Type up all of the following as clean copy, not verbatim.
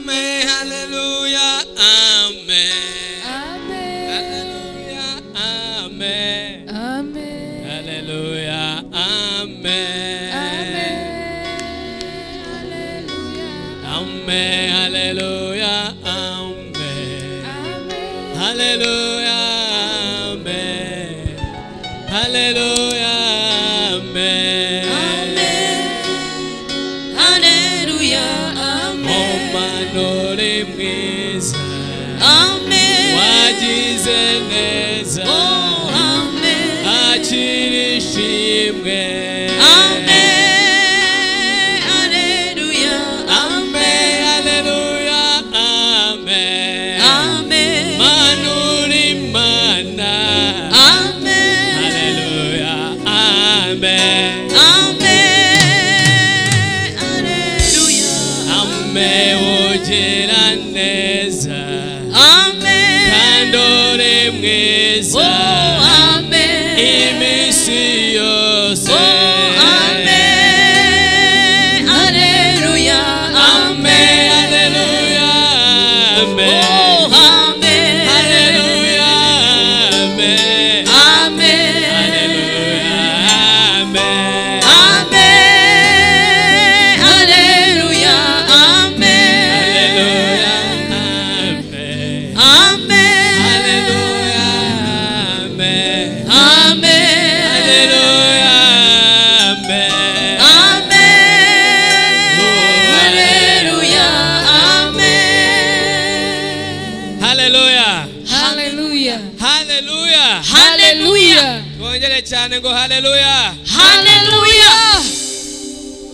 Amen. Hallelujah. Amen. Amen. Hallelujah. Amen. Amen. Hallelujah. Amen. Amen. Hallelujah. Amen. Amen. Hallelujah. Amen. Hallelujah. Amen. Hallelujah. Amen. Omanore mwiza. Amen. Wagize neza. Oh, amen. Akira ishimwe. Amen. Hallelujah. Amen. Hallelujah. Amen. Amen. Manuri mana. Amen. Hallelujah. Amen. Amen. Hallelujah. Amen. Ugera neza. Amen. Kandore mwiza. Oh, amen. Iminsi yose. Oh, amen. Hallelujah. Amen. Hallelujah. Amen. Oh, amen. Hallelujah. Amen. Amen. Hallelujah. Amen. Amen. Hallelujah. Amen. Hallelujah. Amen. Amen. Hallelujah. Amen. Amen. Hallelujah. Amen. Amen. Hallelujah. Amen. Hallelujah. Hallelujah. Hallelujah. Hallelujah. Twongere cyane ngo hallelujah. Hallelujah.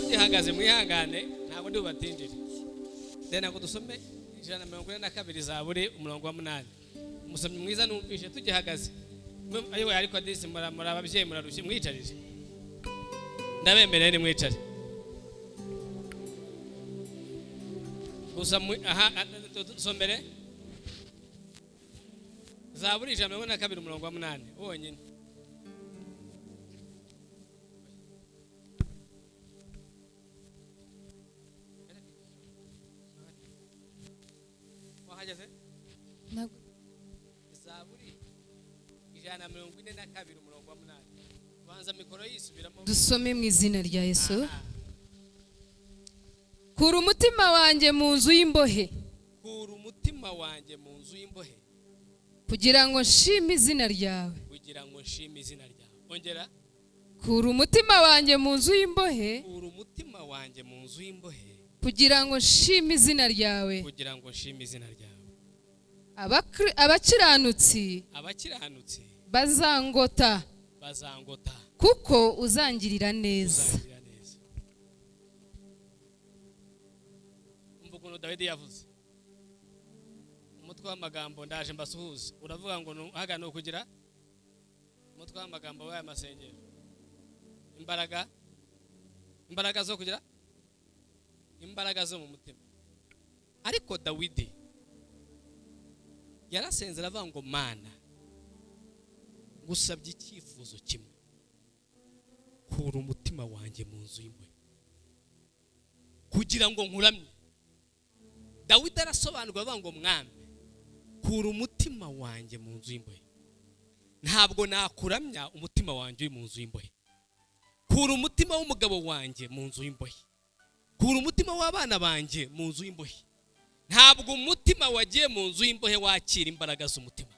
Tugihagaze mwihangane ntabwo ndi bubatindire. Dena ko dusome 142 Zaburi umurongo wa 8. Umusomyi mwiza numvishe tugihagaze. Ayo ariko adisi muri ababyeyi murarushye mwicarije. Ndabemereye ni mwicare. Gusa sombere Zaburi 142 umurongo wa 8 wonyine. Wahageze? Zaburi 142 umurongo wa 8. Banza mikoro yisubiramo. Dusome mu izina rya Yesu. Kura umutima wanjye mu nzu y'imbohe, Kura umutima wanjye mu nzu y'imbohe kugira ngo nshime izina ryawe. kugira ngo nshime izina ryawe. Ongera. Kura umutima wanjye mu nzu y'imbohe, Kura umutima wanjye mu nzu y'imbohe kugira ngo nshime izina ryawe. kugira ngo nshime izina ryawe. Abakiranutsi Abakiranutsi bazangota bazangota kuko uzangirira neza. uzangirira neza. Umva ukuntu Dawidi yavuze. Umutwe w'amagambo ndaje mbasuhuze. Uravuga ngo haga no kugira umutwe w'amagambo w'aya masengero. Imbaraga zo kugira imbaraga zo mu mutima. Ariko Dawidi yarasenze aravuga ngo Mana gusabye icyifuzo kimwe, kura umutima wanjye mu nzu y'imbohe kugira ngo nkuramye. Dawidi arasobanurwa avuga ngo Mwami kura umutima wanjye mu nzu y'imbohe. Ntabwo nakuramya umutima wanjye uri mu nzu y'imbohe. Kura umutima w'umugabo wanjye mu nzu y'imbohe. Kura umutima w'abana banjye mu nzu y'imbohe. Ntabwo umutima wagiye mu nzu y'imbohe wakira imbaraga z'umutima.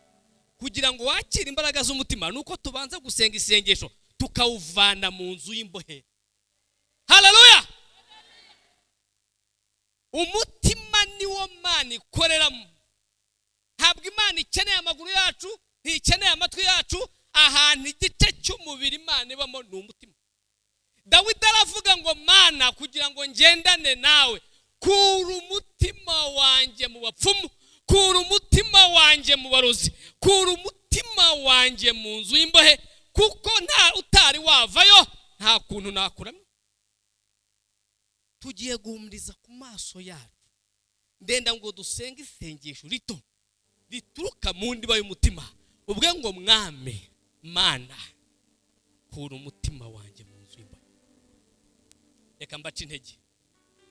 Kugira ngo wakire imbaraga z'umutima nuko tubanza gusenga isengesho tukawuvana mu nzu y'imbohe. Haleluya. Umutima niwo Mana ikoreramo. Ntabwo Imana ikeneye amaguru yacu, ntikeneye amatwi yacu. Ahantu igice cy'umubiri Imana ibamo ni umutima. Dawidi aravuga ngo Mana kugira ngo ngendane nawe, kura umutima wanjye mu bapfumu, kura umutima wanjye mu barozi, kura umutima wanjye mu nzu y'imbohe, kuko nta utari wavayo nta kuntu nakuramya. Tugiye guhumuriza ku maso yacu. Ndenda ngo dusenge isengesho rito rituruka mu ndiba y'umutima. Ubwe ngo Mwami Mana kura umutima wanjye mu nzu y'imbohe. Reka mbaca intege.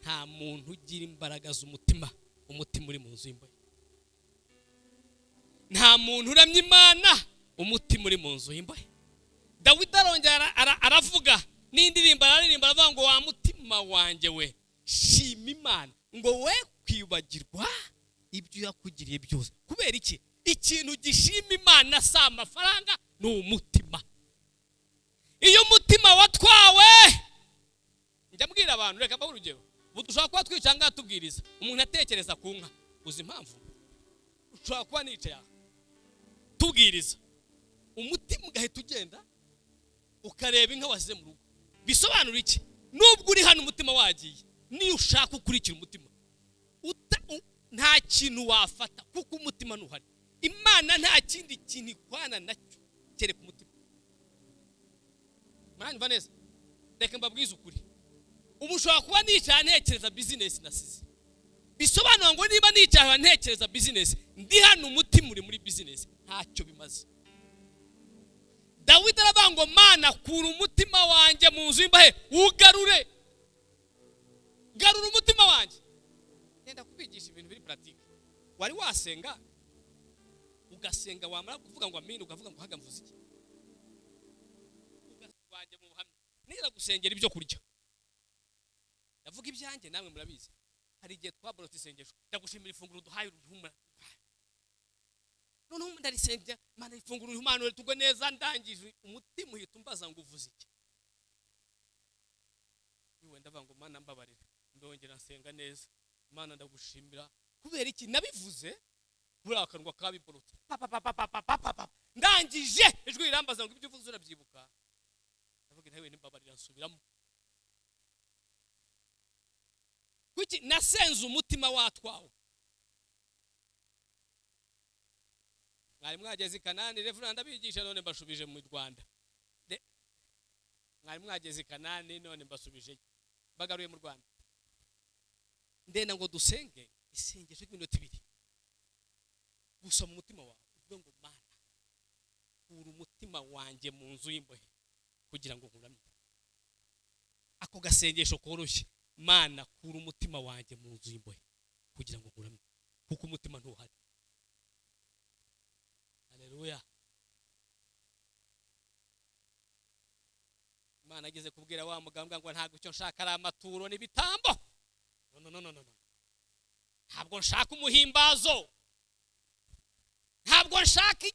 Nta muntu ugira imbaraga z'umutima umutima uri mu nzu y'imbohe. Nta muntu uramya Imana umutima uri mu nzu y'imbohe. Dawidi arongera aravuga n'indirimbo aririmba aravuga ngo wa mutima wanjye we shima Imana, ngo we kwibagirwa ibyo yakugiriye byose. Kubera iki? Ikintu gishima Imana si amafaranga, ni umutima. Iyo umutima watwawe, njya mbwira abantu, reka mbaho urugero, dushobora kuba twicanga tubwiriza, umuntu atekereza ku nka. Uzi impamvu? Ushobora kuba nicaye tubwiriza, umutima ugahita ugenda ukareba inka wasize mu rugo. Bisobanura iki? Nubwo uri hano umutima wagiye, niyo ushaka ukurikira umutima nta kintu wafata, kuko umutima ntuhari. Imana nta kindi kintu ikwana nacyo kereka umutima. Muranyumva neza? Reka mbabwize ukuri, ubu ushobora kuba nicaye ntekereza business nasize. Bisobanura ngo niba nicaye ntekereza business, ndi hano umutima uri muri business, ntacyo bimaze. Dawidi aravuga ngo Mana kura umutima wanjye mu nzu y'imbohe, ugarure. Garura umutima wanjye. Nenda kubigisha ibintu biri pratique. Wari wasenga ugasenga, wamara kuvuga ngo amina ukavuga ngo haga mvuze iki? Ugaswanje mu buhamya. Nira gusengera ibyo kurya. Ndavuga ibyanjye namwe murabizi. Hari igihe twaborotse isengesho, ndagushimira ifunguro duhaye uruhumura. None ndarisengera, Mana ifunguro ihumano tugwe neza, ndangije umutima uhita umbaza ngo uvuze iki? Niwe ndavuga ngo Mana mbabarira, ndongera nsenga neza. Mana ndagushimira kubera iki nabivuze kuri akanwa kabiborotse. Ndangije ijwi rirambaza ngo ibyo uvuze urabyibuka. Ndavuga ntawe nimbabarira nsubiramo. Kuki nasenze umutima watwawe. Mwari mwageze Kanani, Reverend abigisha none mbashubije mu Rwanda. Mwari mwageze Kanani none mbasubije bagaruye mu Rwanda. Ndenda ngo dusenge isengesho ry'iminota 2. Gusa mu mutima wawe uvuga ngo Mana kura umutima wanjye mu nzu y'imbohe kugira ngo nkuramye. Ako gasengesho koroshye, Mana kura umutima wanjye mu nzu y'imbohe kugira ngo nkuramye, kuko umutima ntuhari. Haleluya. Imana ageze kubwira wa mugambwa ngo ntago icyo nshaka ari amaturo n'ibitambo. No. Ntabwo nshaka umuhimbazo. Ntabwo nshaka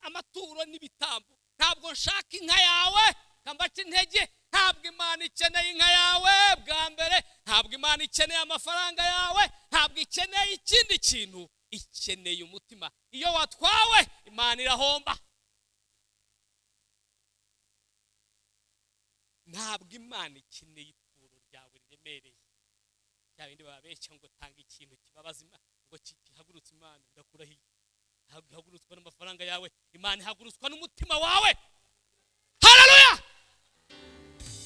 amaturo n'ibitambo. Ntabwo nshaka inka yawe kambaca intege. Ntabwo Imana ikeneye inka yawe bwa mbere. Ntabwo Imana ikeneye amafaranga yawe. Ntabwo ikeneye ikindi kintu. Ikeneye umutima. Iyo watwawe Imana irahomba. Ntabwo Imana ikeneye ituro ryawe riremereye. Cya bindi babeshya ngo tanga ikintu kibabaza Imana ngo kihagurutse Imana. Ndakurahiye hagurutswa n'amafaranga yawe. Imana ihagurutswa n'umutima wawe. Haleluya.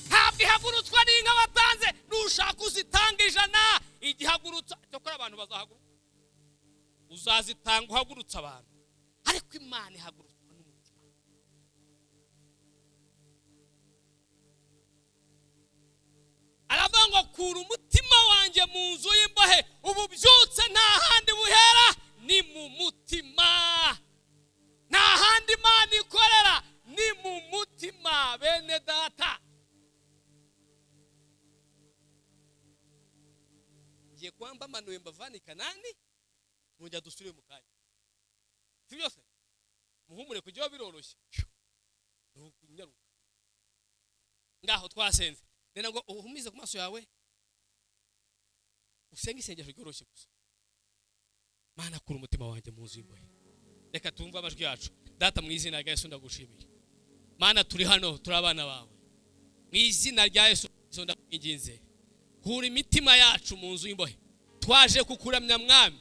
Ntabwo ihagurutswa n'inka watanze. Nushaka uzitanga 100 igihagurutsa cyokora abantu bazahaguruka. Uzazitanga uhagurutsa abantu, ariko Imana ihagurutswa n'umutima. Aravuga ngo kura umutima wanjye mu nzu y'imbohe, ubu byutse nta handi buhera ni mu mutima. Nta handi Imana ikorera ni mu mutima bene data. Ngiye kwamba manuye mbavani Kanani, mujya dusubire mu kanya. Byose muhumure kujya biroroshye. Nyaruka. Ngaho twasenze. Nena ngo uhumize ku maso yawe. Usenge isengesho ryoroshye gusa. Mana kura umutima wanjye mu nzu y'imbohe. Reka tumva amajwi yacu. Data mu izina rya Yesu ndagushimiye. Mana turi hano turi abana bawe. Mu izina rya Yesu ndakwinginze. Kura imitima yacu mu nzu y'imbohe. Twaje kukuramya mwami.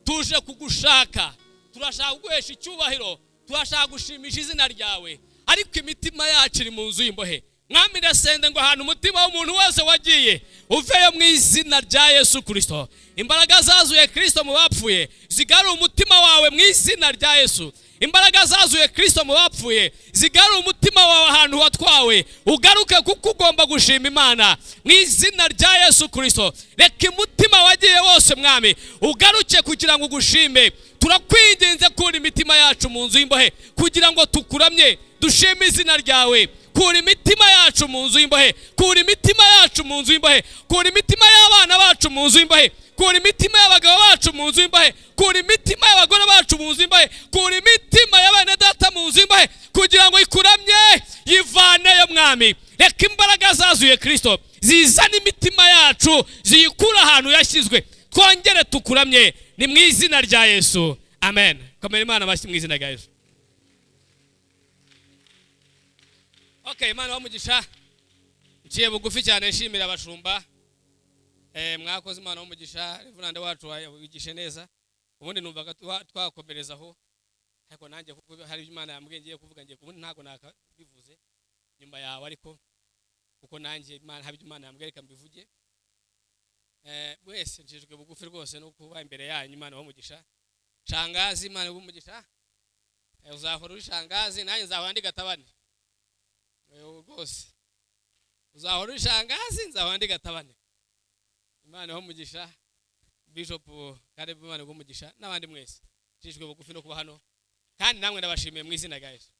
Tuje kugushaka. Turashaka guhesha icyubahiro. Turashaka gushimisha izina ryawe. Ariko imitima yacu iri mu nzu y'imbohe. Mwami ndasende ngo ahantu umutima w'umuntu wese wagiye uveyo mu izina rya Yesu Kristo. Imbaraga zazuye Kristo mu bapfuye zigarura umutima wawe mu izina rya Yesu. imbaraga zazuye Kristo mu bapfuye zigarura umutima wawe ahantu watwawe, ugaruke kuko ugomba gushima Imana mu izina rya Yesu Kristo. Reka umutima wagiye wose mwami ugaruke kugira ngo ugushime. Turakwinginze kura imitima yacu mu nzu y'imbohe kugira ngo tukuramye dushime izina ryawe. Kura imitima yacu mu nzu y'imbohe, kura imitima yacu mu nzu y'imbohe, kura imitima y'abana bacu mu nzu y'imbohe, kura imitima y'abagabo bacu mu nzu y'imbohe, kura imitima y'abagore bacu mu nzu y'imbohe, kura imitima y'abana data mu nzu y'imbohe kugira ngo ikuramye yivaneyo mwami. Reka imbaraga zazuye Kristo zizana imitima yacu ziyikura ahantu yashyizwe, twongere tukuramye ni mu izina rya Yesu, amen. Komera Imana amashyi mu izina rya Yesu. Okay, Imana wamugisha. Ngiye bugufi cyane nshimira abashumba. Mwakoze Imana wamugisha, Reverend wacu wigishe neza. Ubundi numvaga twakomerezaho. Ariko nanjye kuko hari Imana yambwiye ngiye kuvuga ngiye ubundi ntago nakabivuze nyuma yawe, ariko kuko nanjye Imana hari Imana yambwereka mbivuge. Wese njijwe bugufi rwose no kuba imbere yanyu. Imana wamugisha. Shangazi Imana wamugisha. Uzahora uri shangazi, nanjye nzahora ndi gatabane. Rwose uzahora uri shangazi, nzahora ndi gatabane. Imana wamugisha. Bishop Caleb Imana wamugisha n'abandi mwese njijwe bugufi no kuba hano, kandi namwe ndabashimiye mu izina rya Yesu.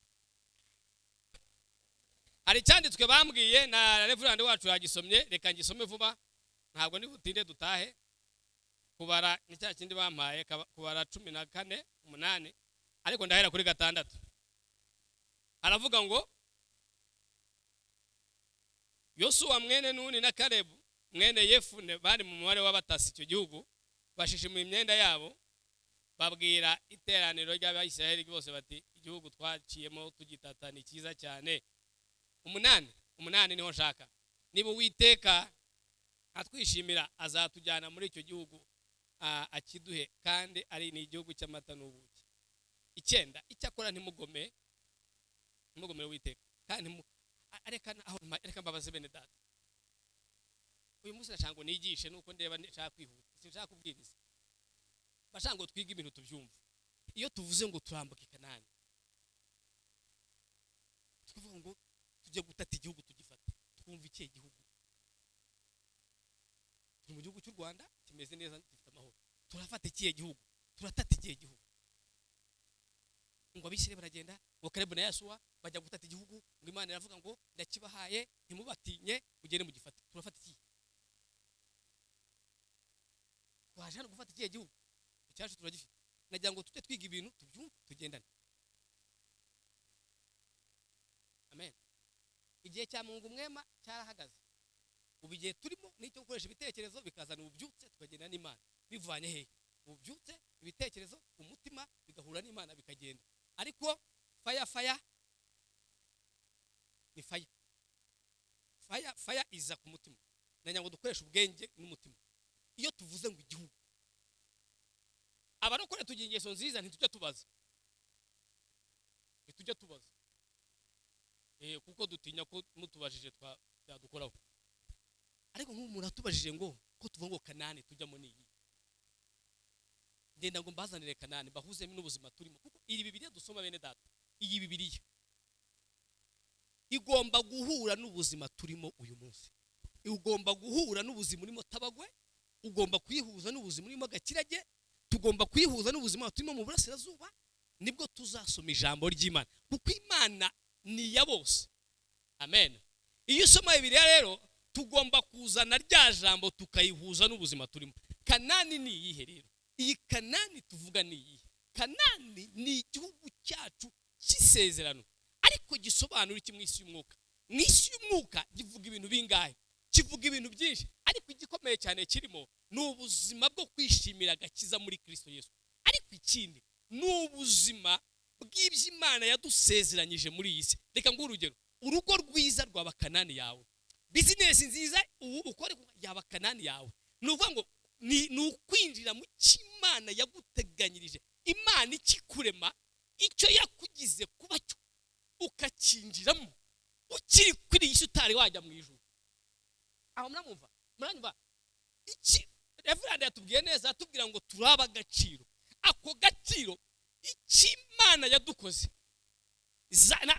Hari cyanditswe bambwiye na Reverend wacu yagisomye, reka ngisome vuba ntabwo nibutinde dutahe. Kubara ni cya kindi bampaye, kubara 14:8, ariko ndahera kuri 6. Aravuga ngo Yosuwa mwene Nuni na Kalebu mwene Yefune bari mu mubare w'abatasi icyo gihugu, bashishimura imyenda yabo, babwira iteraniro ry'Abayisiraheli bose bati igihugu twaciyemo tugitatana cyiza cyane. 8 niho nshaka. Niba Uwiteka atwishimira azatujyana muri icyo gihugu akiduhe, kandi ari ni igihugu cy'amata n'ubuki. 9 icyakora ntimugome Uwiteka, kandi areka mbabaze bene data. Uyu munsi nashango nigishe nuko ndeba nshaka kwihuta, sinshaka kubwiriza. Bashango twiga ibintu tubyumva. Iyo tuvuze ngo turambuka Kanani, tuvuga ngo tujye gutata igihugu tugifata, twumva ikihe gihugu? Turi mu gihugu cy'u Rwanda kimeze neza, gifite amahoro. Turafata ikihe gihugu? Turatata ikihe gihugu? Ngo Abisirayeli baragenda, ngo Kalebu na Yosuwa bajya gutata igihugu, ngo Imana iravuga ngo ndakibahaye ntimubatinye mugende mu gifata. Turafata iki? Twaje hano gufata ikihe gihugu? Icyacu turagifite. Nagira ngo tujye twiga ibintu tubyumve tugendane. Amen. Igihe cya Mungu mwema cyarahagaze. Ubu igihe turimo n'icyo gukoresha ibitekerezo bikazana ububyutse tukagenda n'Imana. Bivanye hehe? Ububyutse, ibitekerezo, umutima bigahura n'Imana bikagenda. Ariko fire ni fire iza ku mutima. Nagira ngo dukoreshe ubwenge n'umutima. Iyo tuvuze ngo igihugu, abarokore tugira ingeso nziza ntitujya tubaza. Kuko dutinya ko mutubajije twadukoraho. Ariko nk'umuntu atubajije ngo ko tuvuga ngo Kanani tujyamo niyi, ngenda ngo mbazanire Kanani bahuze n'ubuzima turimo. Kuko iri Bibiliya dusoma bene data, iyi Bibiliya igomba guhura n'ubuzima turimo uyu munsi. Ugomba guhura n'ubuzima urimo Tabagwe, ugomba kwihuza n'ubuzima urimo Gakirage, tugomba kwihuza n'ubuzima turimo mu Burasirazuba. Nibwo tuzasoma ijambo ry'Imana, kuko Imana ni ya bose. Amen. Iyo usoma Bibiliya rero tugomba kuzana rya jambo tukayihuza n'ubuzima turimo. Kanani ni iyihe rero? Iyi Kanani tuvuga ni iyihe? Kanani ni igihugu cyacu cy'isezerano, ariko gisobanura iki mu isi y'umwuka? Mu isi y'umwuka givuga ibintu bingahe? Kivuga ibintu byinshi, ariko igikomeye cyane kirimo ni ubuzima bwo kwishimira agakiza muri Kristo Yesu. Ariko ikindi ni ubuzima bw'iby'Imana yadusezeranyije muri iyi si. Reka nguhe urugero, urugo rwiza rwaba Kanani yawe, business nziza ukore yaba Kanani yawe. Nuvuga ngo ni ukwinjira mu cy'Imana yaguteganyirije. Imana ikikurema icyo yakugize kuba cyo ukakinjiramo ukiri kuri iyi utari wajya mu ijuru. Aho muranyumva iki Reverend yatubwiye neza, atubwira ngo turaba agaciro. Ako gaciro icy'Imana yadukoze.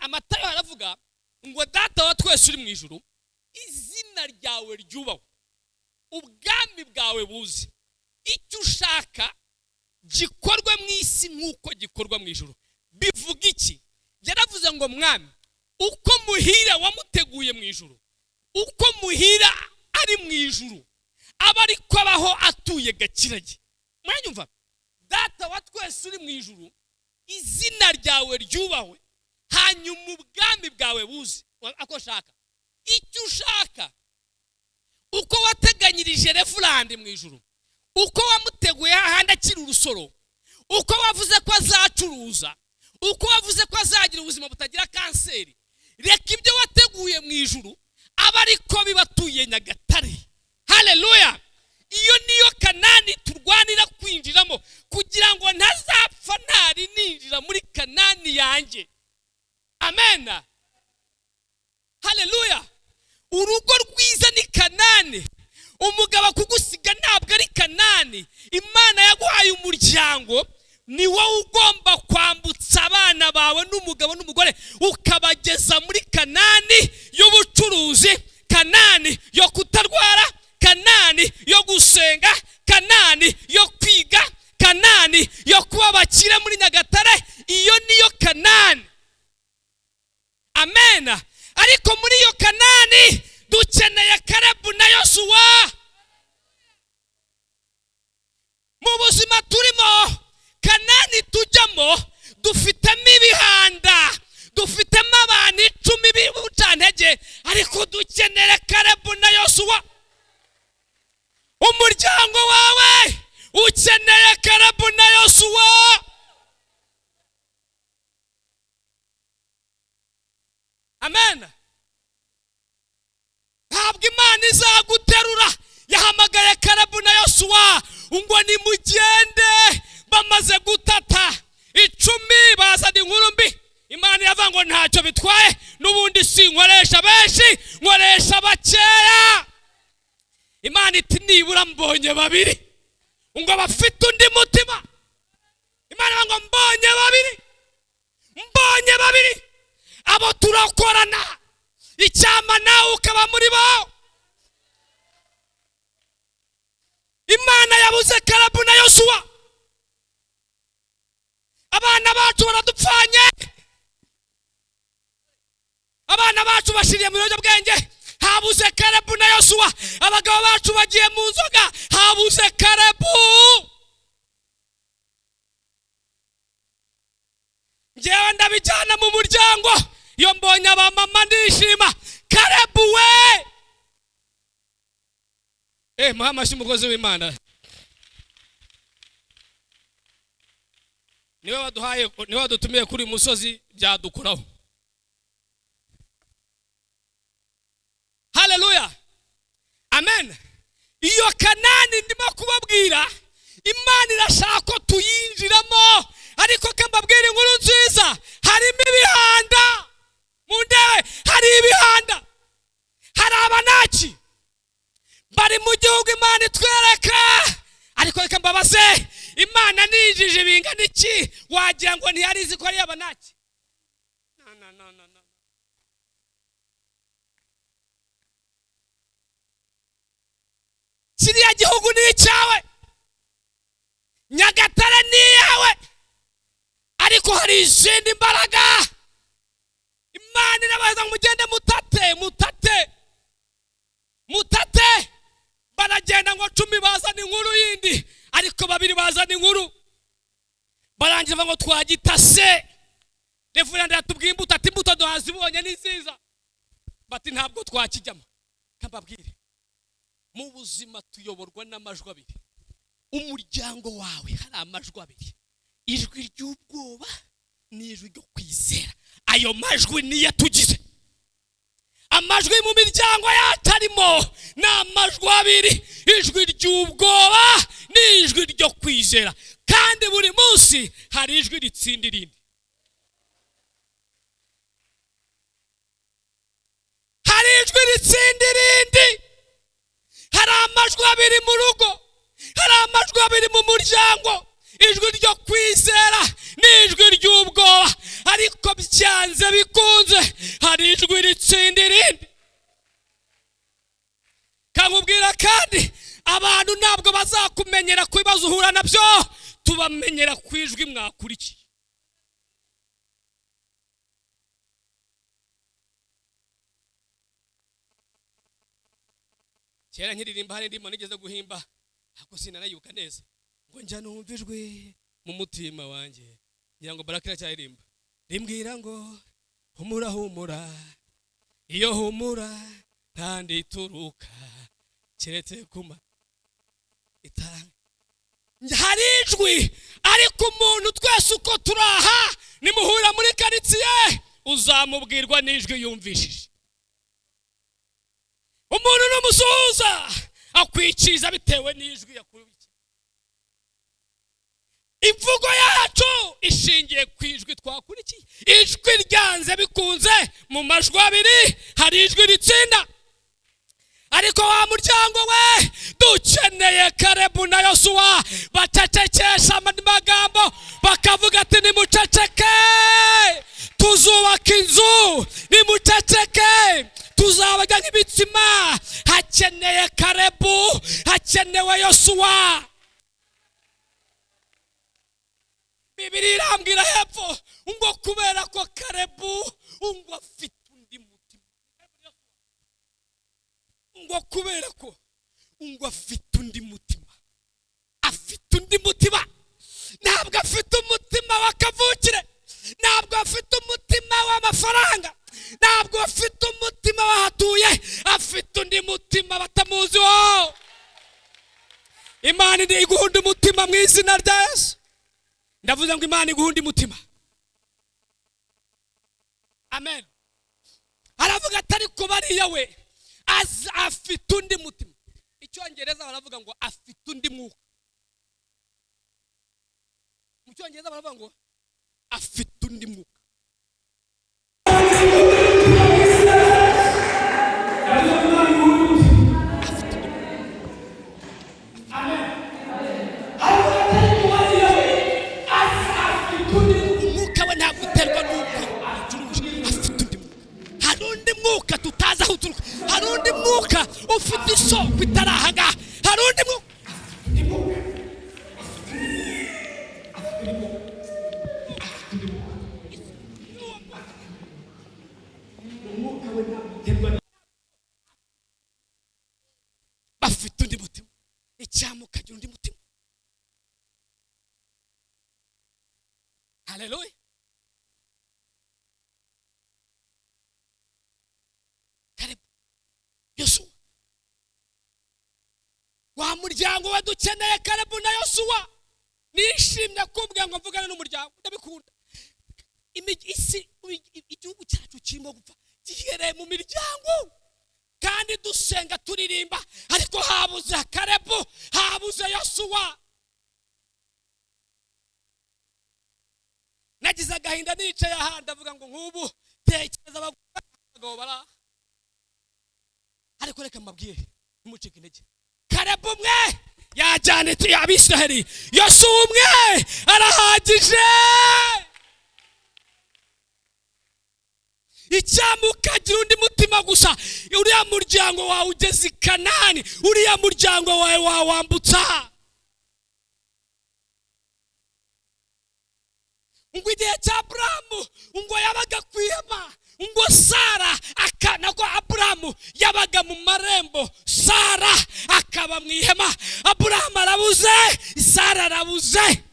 Amatayo aravuga ngo data wa twese uri mu ijuru, izina ryawe ryubahwe, ubwami bwawe buze, icyo ushaka gikorwe mu isi nk'uko gikorwa mu ijuru. Bivuga iki? Yaravuze ngo mwami, uko muhira wamuteguye mu ijuru, uko muhira ari mu ijuru, aba ariko abaho atuye Gakirage. Mwanyumva? Data wa twese uri mu ijuru, izina ryawe ryubahwe, hanyuma ubwami bwawe buze. Ako shaka, icyo ushaka, uko wateganyirije Reverand mu ijuru, uko wamuteguye hahandi akiri urusoro, uko wavuze ko azacuruza, uko wavuze ko azagira ubuzima butagira kanseri, reka ibyo wateguye mu ijuru aba ariko bibatuye Nyagatare. Haleluya! Iyo niyo Kanani turwanira kwinjiramo, kugira ngo ntazapfa ntari ninjira muri Kanani yanjye. Amen. Haleluya! Urugo rwiza ni Kanani. Umugabo kugusiga ntabwo ari Kanani. Imana yaguhaye umuryango, ni wowe ugomba kwambutsa abana bawe n'umugabo n'umugore ukabageza muri Kanani y'ubucuruzi, Kanani yo kutarwara, Kanani yo gusenga, Kanani yo kwiga, Kanani yo kuba abakire muri Nyagatare. Iyo niyo Kanani. Amen. Ariko muri iyo Kanani dukeneye Kalebu na Yosuwa. Mu buzima turimo, Kanani tujyamo dufitemo ibihanda, dufitemo abantu 10 b'ubucantege, ariko dukeneye Kalebu na Yosuwa. Umuryango wawe ukeneye Kalebu na Yosuwa. Amen. Ntabwo Imana izaguterura. Yahamagaye Kalebu na Yosuwa ngo nimugende. Bamaze gutata 10 bazana inkuru mbi. Imana yavuga ngo ntacyo bitwaye, n'ubundi sinkoresha benshi, nkoresha bakeya. Imana iti nibura mbonye 2 ngo bafite undi mutima. Imana ngo mbonye 2 abo turakorana, icyama nawe ukaba muri bo. Imana yabuze Kalebu na Yosuwa. Abana bacu baradupfanye, abana bacu bashiriye mu biyobyabwenge, habuze Kalebu na Yosuwa. Abagabo bacu bagiye mu nzoga, habuze Kalebu. Njyewe ndabijyana mu muryango, iyo mbonye abamama ndishima. Kalebu we! Muhamasi umukozi w'Imana. Niwe wadutumiye kuri musozi byadukuraho. Haleluya! Amen. Iyo Kanani ndimo kubabwira, Imana irashaka ko tuyinjiramo, ariko kambabwira inkuru nziza, harimo ibihanda. Mundewe hari ibihanda, hari abanaki bari mu gihugu Imana itwereka. Ariko reka mbabaze, Imana nijije bingana iki? Wagira ngo ntiyari izi ko ari abanaki? No. Kiriya gihugu ni icyawe, Nyagatare ni iyawe, ariko hari izindi mbaraga. Imana irabaza ngo mugende mutate. Baragenda ngo 10 bazana inkuru yindi, ariko 2 bazana inkuru. Barangira ngo twagitase. Reverend yatubwiye imbuto duhazibonye ni nziza. Bati ntabwo twakijyamo. Kambabwire, mu buzima tuyoborwa n'amajwi 2. Umuryango wawe hari amajwi 2, ijwi ry'ubwoba n'ijwi ryo kwizera. Ayo majwi niyo tugize. Amajwi mu miryango yatarimo n'amajwi 2, ijwi ry'ubwoba n'ijwi ryo kwizera. Kandi buri munsi hari ijwi ritsinda irindi. Hari ijwi ritsinda irindi. Hari amajwi 2 mu rugo, hari amajwi 2 mu muryango. Ijwi ryo kwizera ijwi ry'ubwoba, ariko byanze bikunze hari ijwi ritsinda irindi. Kankubwira kandi abantu ntabwo bazakumenyera ku bibazo uhura nabyo, tubamenyera ku ijwi mwakurikiye. Kera nkiririmba hari ndimo nigeze guhimba, ariko sinanayibuka neza, ngo njya numva ijwi mu mutima wanjye, ngira ngo Barakira cyaririmba, rimbwira ngo humura humura, iyo humura kandi ituruka keretse kuma itanga. Hari ijwi, ariko umuntu twese uko turaha nimuhura muri karitsiye uzamubwirwa n'ijwi yumvishije. Umuntu n'umusuhuza akwiciza bitewe n'ijwi yakurikiye. Imvugo yacu ishingiye ku ijwi twakurikiye. Ijwi ryanze bikunze mu majwi abiri hari ijwi ritsinda. Ariko wa muryango we, dukeneye Kalebu na Yosuwa bacecekesha amagambo bakavuga ati nimuceceke, tuzubaka inzu, nimuceceke, tuzabajya nk'ibitsima. Hakeneye Kalebu, hakenewe Yosuwa. Bibiliya irambwira hepfo ngo kubera ko Kalebu ngo afite undi mutima, ngo kubera ko ngo afite undi mutima, afite undi mutima. Ntabwo afite umutima w'akavukire, ntabwo afite umutima w'amafaranga, ntabwo afite umutima wahatuye, afite undi mutima batamuziho. Imana iguhunda umutima mu izina rya Yesu. Ndavuze ngo Imana iguhunda umutima. Amen. Aravuga atari ko bariya we afite undi mutima. Icyongereza baravuga ngo afite undi mwuka. Mu Cyongereza baravuga ngo afite undi mwuka. Umwuka we ntabwo uterwa n'uko afite undi mwuka. Hari undi mwuka tutazi aho uturuka. Hari undi mwuka ufite isoko itari aha ngaha. Hari undi mwuka. Afite undi mutima. Icyamu kagira undi mutima. Haleluya. Kalebu, Yosuwa. Wa muryango we dukeneye Kalebu na Yosuwa. Nishimye kubwira ngo mvugane n'umuryango, ndabikunda. Igihugu cyacu kirimo gupfa, gihereye mu miryango. Kandi dusenga turirimba, ariko habuze Kalebu, habuze Yosuwa. Nagize agahinda nicaye aha ndavuga ngo nk'ubu tekereza abagabo bara. Ariko reka mbabwire ntimucike intege. Kalebu umwe yajyana Abisiraheli, Yosuwa umwe arahagije. Icyamu kagira undi mutima gusa. Uriya muryango wawe ugeze i Kanani, uriya muryango wawe wawambutsa. Ngo igihe cya Aburahamu ngo yabaga ku ihema, ngo Sara nako Aburahamu yabaga mu marembo, Sara akaba mu ihema. Aburahamu arabuze, Sara arabuze.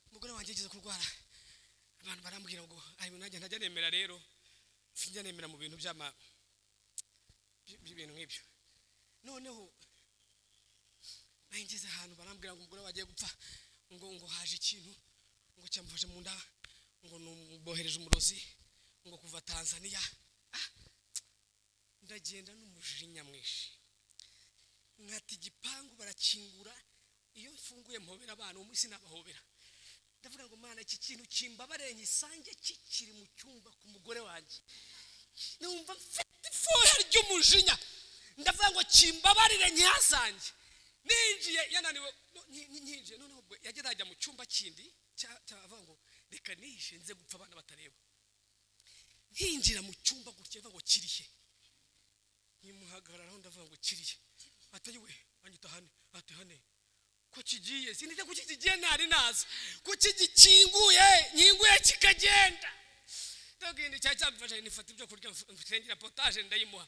umugore wanjye yigeze kurwara, abantu barambwira ngo ayo nanjye ntajya nemera, rero sinjya nemera mu bintu by'ibintu nk'ibyo. Noneho nageze ahantu barambwira ngo umugore wagiye gupfa, ngo haje ikintu ngo cyamufashe mu nda, ngo bohereje umurozi ngo kuva Tanzania. Ndagenda n'umujinya mwinshi, nkati igipangu barakingura, iyo mfunguye mpobera abantu umunsi sinabahobera, ndavuga ngo Mana iki kintu kimbabareye nyisange kikiri mu cyumba ku mugore wanjye. Numva mfite ifuhe ry'umujinya, ndavuga ngo kimbabarire nyihasange. Ninjiye yananiwe nyinjiye, noneho yageze ajya mu cyumba kindi cyavuga ngo reka nihishe nze gupfa abana batareba. Hinjira mu cyumba gutya avuga ngo kirihe, nyimuhagararaho ndavuga ngo kirihe, atari we anyita hane, ati hane ko kigiye, sinite ko kigiye ntari naza, ko kigikinguye nyinguye kikagenda. Ndagenda cyamfasha nifata ibyo kurya mfitengera potage ndayimuha.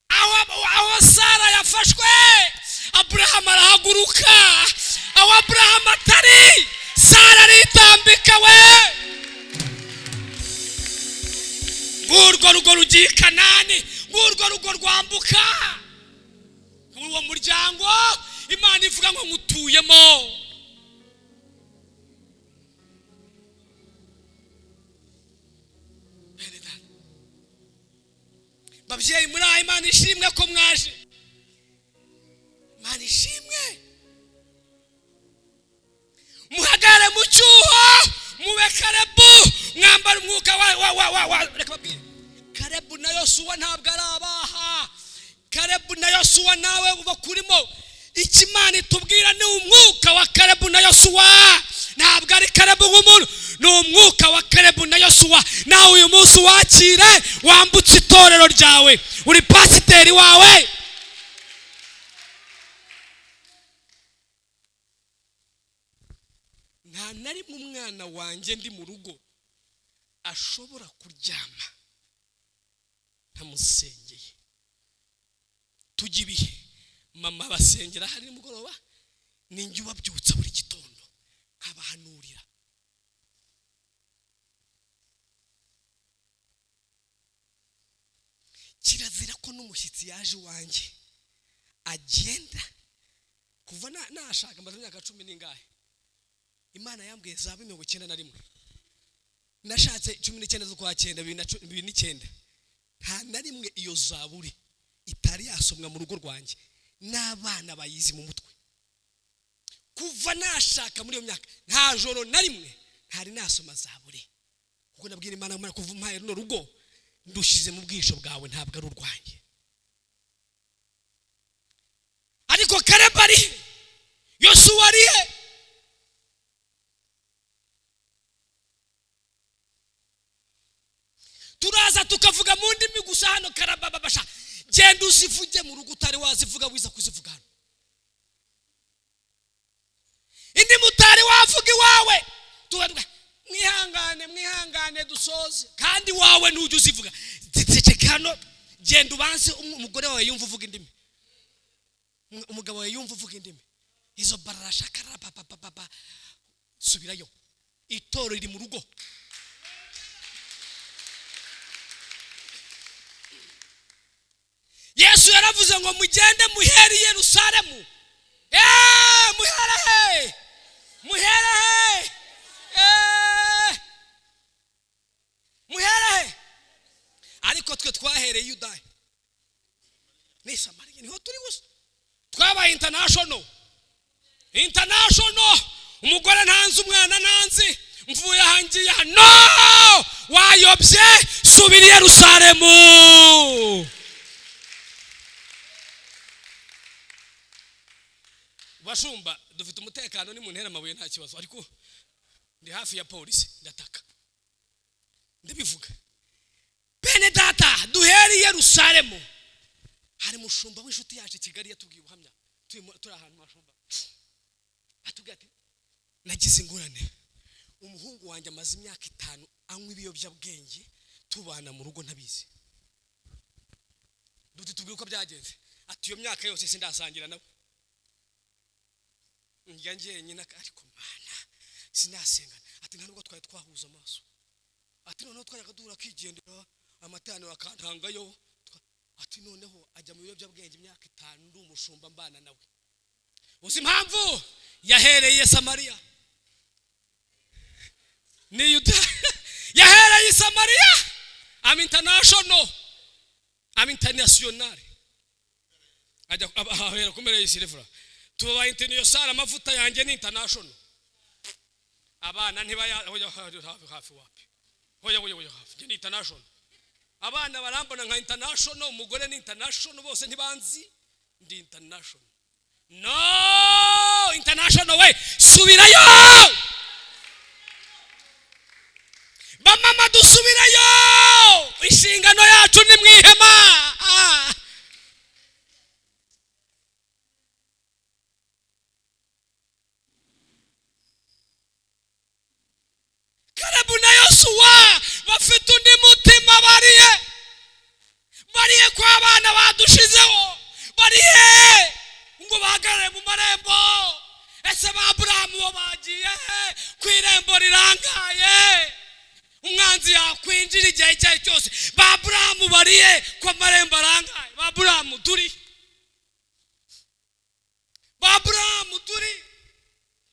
Aho Sara yafashwe, Abraham arahaguruka. Aho Abraham atari, Sara aritambika we. Ngurwo rugo rugiye Kanani, ngurwo rugo rwambuka. Uwo muryango Imana ivuga ngo ngutuyemo. Babyeyi muri aho, Imana ishimwe ko mwaje, Imana ishimwe. Muhagare mu cyuho, mube Kalebu, mwambara umwuka reka babwire, Kalebu na Yosuwa ntabwo ari abaha. Kalebu na Yosuwa nawe bakurimo, ikimana itubwira ni umwuka wa Kalebu na Yosuwa, ntabwo ari Kalebu nk'umuntu, ni umwuka wa Kalebu na Yosuwa. Nawe uyu munsi wakire, wambutse itorero ryawe, uri pasiteri wawe. Nta nari mu mwana wanjye ndi mu rugo ashobora kuryama ntamusengeye. Tujya ibihe mama basengera hari nimugoroba, ninjye ubabyutsa buri gitondo nkabahanurira. Kirazira ko n'umushyitsi yaje wanjye agenda kuva nashaka amaze imyaka 10 n'ingahe. Imana yambwiye zaba 91, nashatse 19 z'ukwa 9 2009. Nta na rimwe iyo zaburi itari yasomwa mu rugo rwanjye, n'abana bayizi mu mutwe. Kuva nashaka muri iyo myaka nta joro na rimwe ntari nasoma zaburi, kuko nabwira Imana ngo kuva mpaye runo rugo ndushize mu bwisho bwawe, ntabwo ari urwanjye. Ariko Kalebu ari, Yosuwa ari he? Turaza tukavuga mu ndimi gusa hano karababasha, genda uzivuge mu rugo utari wazivuga wiza kuzivuga hano. Indi mutari wavuga iwawe tuvuga mwihangane dusoze, kandi wawe nujye uzivuga. Ziceceke hano, genda ubanze umugore wawe yumva uvuga indimi, umugabo wawe yumva uvuga indimi. Izo barasha karabababa subirayo, itoro riri mu rugo. Yesu yaravuze ngo mugende muhere Yerusalemu. Muhere. Ariko twe twahereye Yudaya ni Samariya, niho turi gusa. Twabaye international. Umugore ntanze, umwana ntanze, mvuye hangiye hano, wayobye, subira Yerusalemu. Bashumba dufite umutekano, ni muntera amabuye nta kibazo, ariko ndi hafi ya polisi ndataka ndabivuga. Bene data duheri Yerusalemu. Hari mushumba w'inshuti yaje Kigali yatubwiye ubuhamya, turi ahantu mashumba, atubwiye ati nagize ingorane, umuhungu wanjye amaze imyaka 5 anywa ibiyobyabwenge, tubana mu rugo ntabizi. Tubwire uko byagenze, ati iyo myaka yose sindasangira nawe, njye nyine ariko Mana sinasenga ati nta nubwo twari twahuza amaso ati noneho twajyaga duhura kigendera amateraniro akantangayo ati noneho ajya mu biyobyabwenge imyaka 5 ndi umushumba mbana nawe uzi impamvu yahereye Samariya ni Yuda yahereye Samariya am international ajya ahera kumereye silifura tuba international amavuta yanjye ni international abana ntibaya hafi wapi hoya hafi ni international abana barambona nka international umugore ni international bose ntibanzi ndi international no international we subirayo bamama dusubirayo inshingano yacu ni mwihema Kalebu na Yosuwa bafite undi mutima bariye kwa abana badushizeho bariye ngo bahagarare mu marembo ese ba Aburahamu bo bagiye ku irembo rirangaye umwanzi yakwinjira igihe cyayo cyose ba Aburahamu bariye kwa marembo arangaye ba Aburahamu turi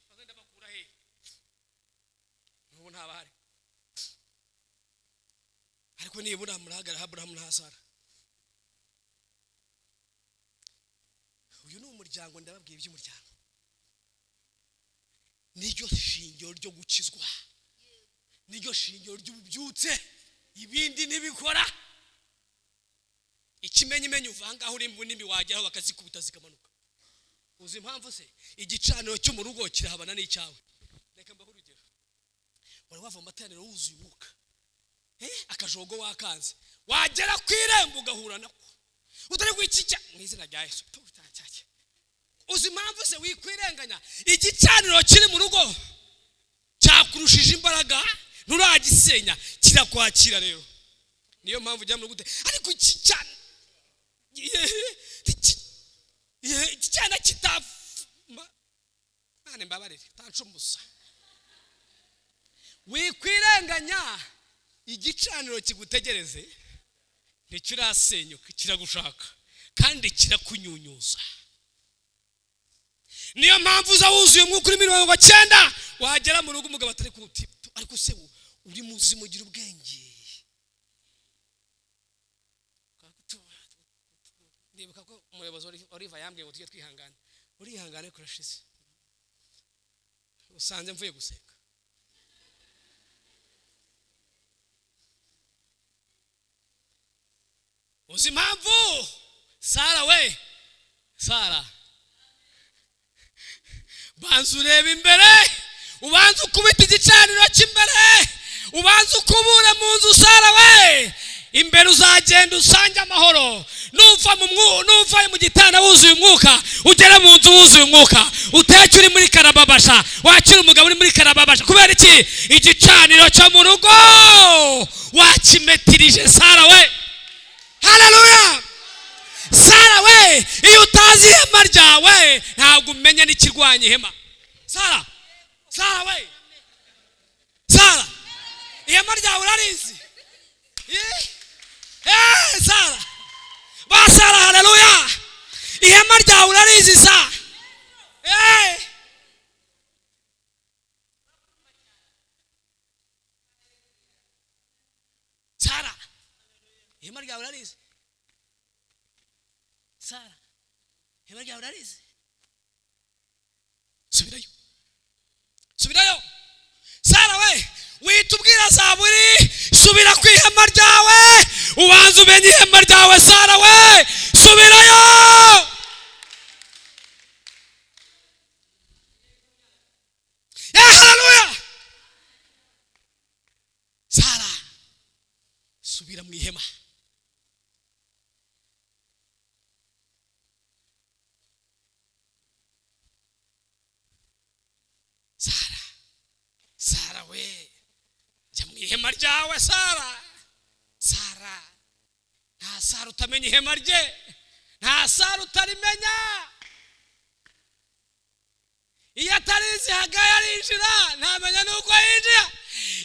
bagenda bakura he n'ubu ntabahari ariko nibura murahagara Aburahamu na Sara uyu ni umuryango ndababwiye iby'umuryango niryo shingiro ryo gukizwa niryo shingiro ry'ububyutse ibindi nibikora ikimenyimenyi uvanga uri mbunimbi wageraho bakazikubita zikamanuka uzi impamvu se igicaniro cyo mu rugo kirahabana n'icyawe reka mbaho urugero wari wava mu materaniro wuzuye umwuka akajogo wakanze wagera ku irembo ugahura nako utari kwikicya mu izina rya Yesu uzi impamvu se wikwirenganya igicaniro kiri mu rugo cyakurushije imbaraga nturagisenya kirakwakira rero niyo mpamvu ujya mu rugo ariko icyana mane mbabarire tancumusa wikwirenganya igicaniro kigutegereze ntikirasenyuka kiragushaka kandi kirakunyunyuza niyo mpamvu uza wuzuye umwuka uri 90 wagera mu rugo umugabo atari kuti ariko se uri muzima ugira ubwenge ndibuka ko umuyobozi Oliva yambwiye ngo tujye twihangana urihangane kurashize usanze mvuye gusenga uzi impamvu Sara banza ureba imbere ubanza ukubita igicaniro cy'imbere ubanza ukubura mu nzu Sara we imbere uzagenda usange amahoro nuva mu gitanda wuzuye umwuka ugera mu nzu wuzuye umwuka uteke uri muri karababasha wakira umugabo uri muri karababasha kubera iki igicaniro cyo mu rugo wakimetirije Sara we haleluya Sara we iyo utazi ihema ryawe ntabwo umenya n'ikirwanya ihema Sara we Sara ihema ryawe urarizi Sara ba Sara haleluya ihema ryawe urarizi Sara Sara ihema ryawe urarizi Sara ihema ryawe urarizi subirayo Sara we witubwira Zaburi subira ku ihema ryawe ubanza umenye ihema ryawe Sara we subirayo haleluya Sara subira mu ihema Sara we jya mu ihema ryawe Sara nta Sara utamenya ihema rye nta Sara utarimenya iyo atarizi Hagayi arinjira ntamenya nuko yinjira.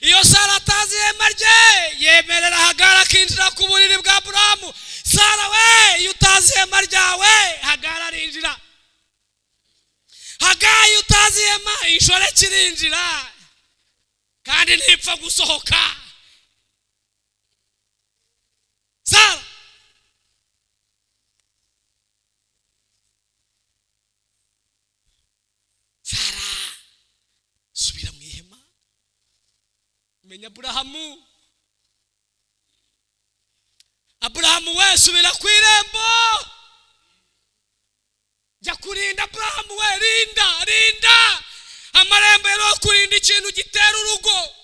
Iyo Sara atazi ihema rye yemerera Hagari akinjira ku buriri bwa Aburahamu. Sara we, iyo utazi ihema ryawe Hagari arinjira. Hagayi utazi ihema inshore kirinjira kandi ntipfa gusohoka. Sara subira mu ihema, menya Aburahamu. Aburahamu we, subira ku irembo, jya kurinda. Aburahamu we, rinda amarembo yo kurinda ikintu gitera urugo,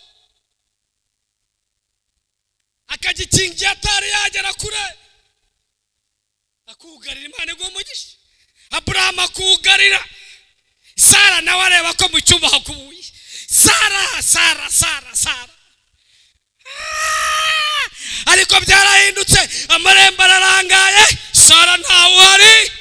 akagikingira atari yagera kure, akugarira. Imana iguha umugisha. Aburahamu akugarira. Sara nawe areba ko mu cyumba hakubuye. Sara ariko byarahindutse, amarembo ararangaye, Sara ntawe uhari.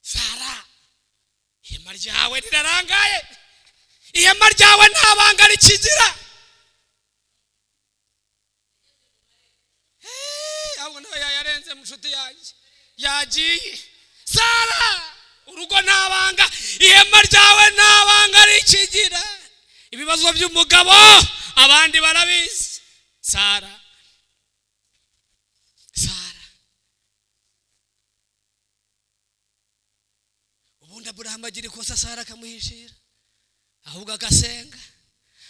Sara, ihema ryawe rirarangaye, ihema ryawe nta banga rikigira. Abo nawe yarenze mushuti yanjye yagiye. Sara, urugo nta banga, ihema ryawe nta banga rikigira. Ibibazo by'umugabo abandi barabizi. Sara ubundi Aburahamu agira ikosa Sara akamuhishira ahubwo agasenga.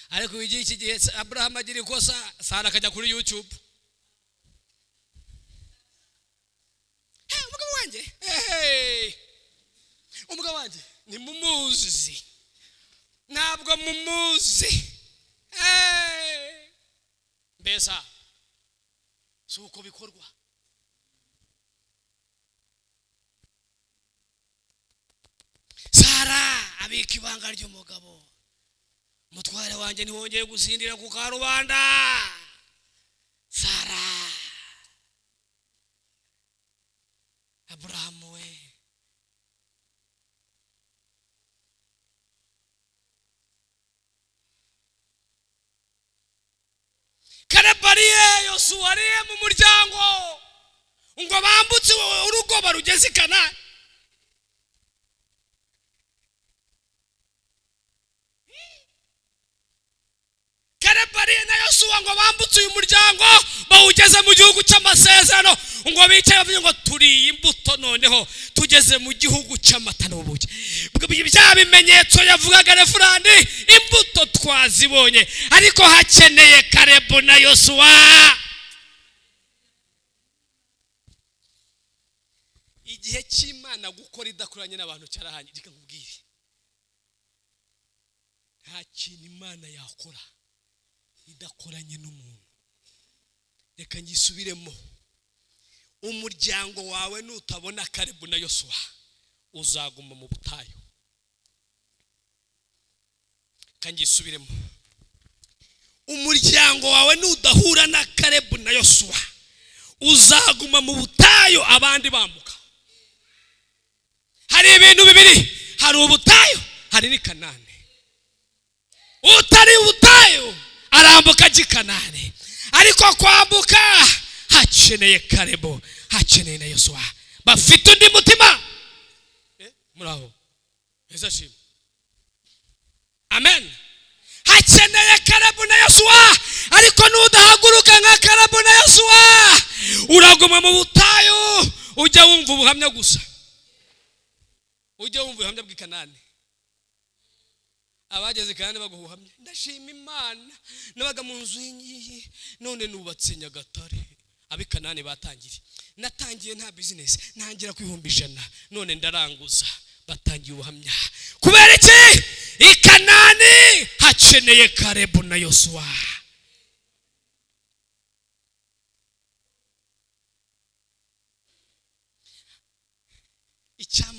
Ariko iki gihe Aburahamu agira ikosa Sara akajya kuri YouTube. Umugabo wanjye ni mumuzi, ntabwo mumuzi. Mbesa si uko bikorwa. Sara abika ibanga ry'umugabo. Mutware wanjye ntiwongeye gusindira ku karubanda. Sara, Aburahamu we, Karebariye Yosuwa ariye mu muryango ngo bambutse urugo barugeze i Kanani. Karebariye na Yosuwa ngo bambutse uyu muryango bawugeze mu gihugu cy'amasezerano, ngo bicaye bavuga ngo turi imbuto, noneho tugeze mu gihugu cy'amata n'ubuki. Bya bimenyetso yavugaga Refurandi, imbuto twazibonye, ariko hakeneye Karebu na Yosuwa. Igihe cy'Imana gukora idakoranye n'abantu cyarahanye. Reka nkubwire, nta kintu Imana yakora idakoranye n'umuntu. Reka ngisubiremo, umuryango wawe nutabona Karebu na Yosuwa uzaguma mu butayu. Kangisubiremo, umuryango wawe nudahura na Karebu na Yosuwa uzaguma mu butayu, abandi bambuka. Hari ibintu bibiri, hari ubutayu, hari ni Kanani. Utari ubutayu arambuka ajya i Kanani, ariko kwambuka hakeneye Karebu, hakeneye na Yosuwa bafite undi mutima. Muraho ezashima, amen. Hakeneye Karebu na Yosuwa, ariko nudahaguruka nka Karebu na Yosuwa uraguma mu butayu. Ujya wumva ubuhamya gusa, ujya wumva ubuhamya bw'i Kanani. Abageze kandi baguhamya, ndashima Imana nabaga mu nzu y'inyiyi none nubatse Nyagatare. Abi Kanani batangiriye, natangiye nta business ntangira ku 100 none ndaranguza. Batangiye ubuhamya kubera iki? I Kanani hakeneye Karebu na Yosuwa.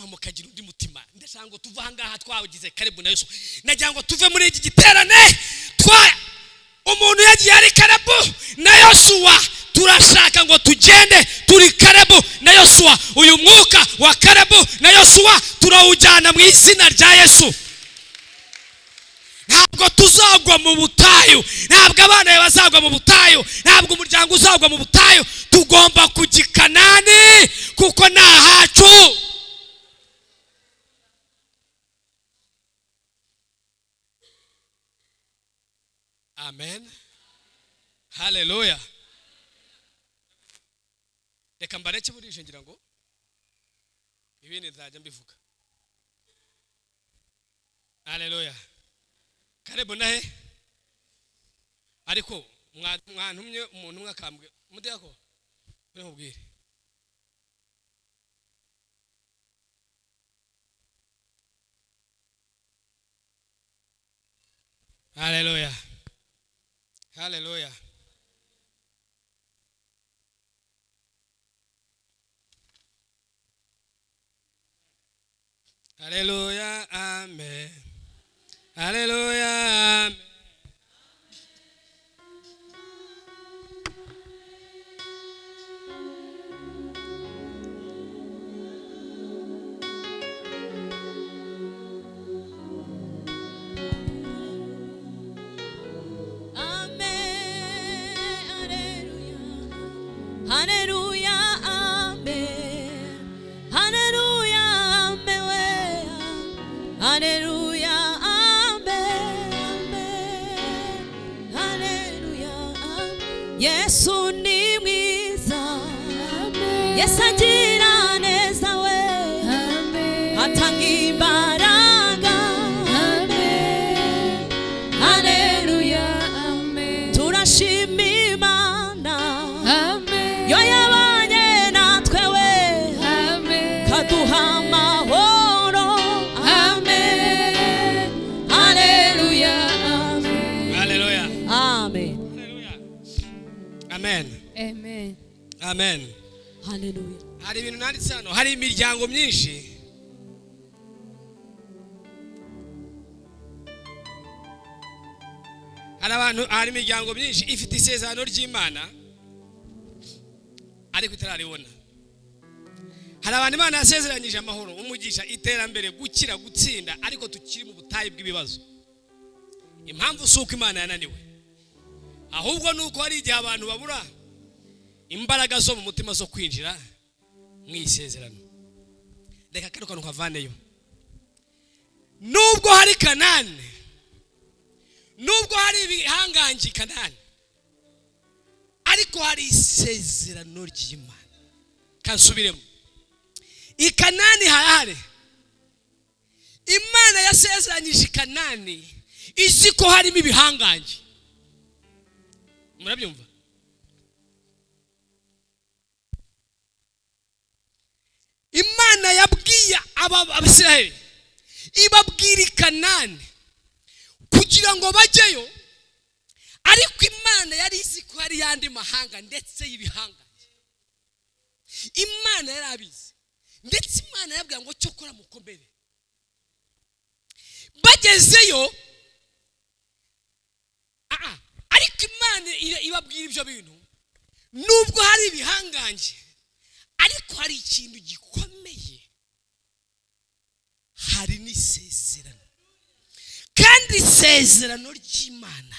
mutima mukagira undi mutima. Ndashaka ngo tuva hangaha twagize Kalebu na Yosuwa, nagira ngo tuve muri iki giterane umuntu yagiye ari Kalebu na Yosuwa, turashaka ngo tugende turi Kalebu na Yosuwa. Uyu mwuka wa Kalebu na Yosuwa turawujyana mu izina rya Yesu. Ntabwo tuzagwa mu butayu, ntabwo abana bazagwa mu butayu, ntabwo umuryango uzagwa mu butayu. Tugomba kujya Kanani kuko ni ahacu. Amen, haleluya. Reka mbareke burije ngira ngo ibindi nzajya mbivuga. Haleluya. Kalebu nahe ariko mwantumye umuntu mwakambwe mudiyako uri mubwire. Haleluya, haleluya. Haleluya, amen. Haleluya, amen. Hallelujah, amen. Hallelujah, amen. Hallelujah, amen. Hallelujah, amen. Yesu ni mwiza. Yesu agira neza we. Atanga imbaraga. Hallelujah, amen. Turashima Imana. Yo yabanye natwe we. Kaduha amahoro. Amen. Hallelujah, amen. Haleluya, Amen. haleluya, amen, Amen. amen. Hallelujah. Hari ibintu nanditse hano, hari imiryango myinshi hari imiryango myinshi ifite isezerano ry'Imana ariko itararibona. Hari abantu Imana yasezeranyije amahoro, umugisha, iterambere, gukira, gutsinda, ariko tukiri mu butayu bw'ibibazo. Impamvu si uko Imana yananiwe, ahubwo nuko hari igihe abantu babura imbaraga zo mu mutima zo kwinjira mu isezerano. Reka kano kantu kavaneyo. Nubwo hari Kanani, nubwo hari ibihangange Kanani, ariko hari isezerano ry'Imana. Kansubiremo. I Kanani harahari. Imana yasezeranyije Kanani izi ko harimo ibihangange. Murabyumva? Imana yabwiye Abisirayeli ibabwira Kanani kugira ngo bajyeyo, ariko Imana yari izi ko hari yandi mahanga ndetse y'ibihangange. Imana yarabizi, ndetse Imana yabwira ngo cyo kora mukomere. Bagezeyo ariko Imana ibabwira ibyo bintu, nubwo hari ibihangange ariko hari ikintu gikomeye, hari n'isezerano. Kandi isezerano ry'Imana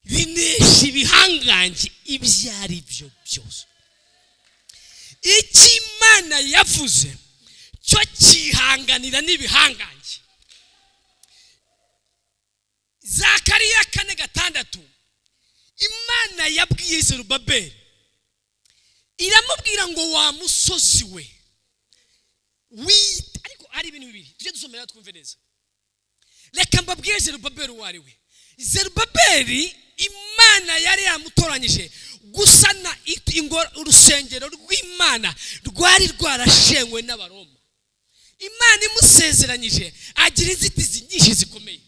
rinesha ibihangange ibyo ari byo byose. Icyo Imana yavuze cyo kihanganira n'ibihangange. Zakariya 4:6 Imana yabwiye Zerubabeli, iramubwira ngo wa musozi we ariko ari ibintu bibiri tujye dusomera twumve neza. Reka mbabwire Zerubabeli uwo ari we. Zerubabeli Imana yari yamutoranyije gusana urusengero rw'Imana rwari rwarashenywe n'Abaroma. Imana imusezeranyije agira inzitizi nyinshi zikomeye,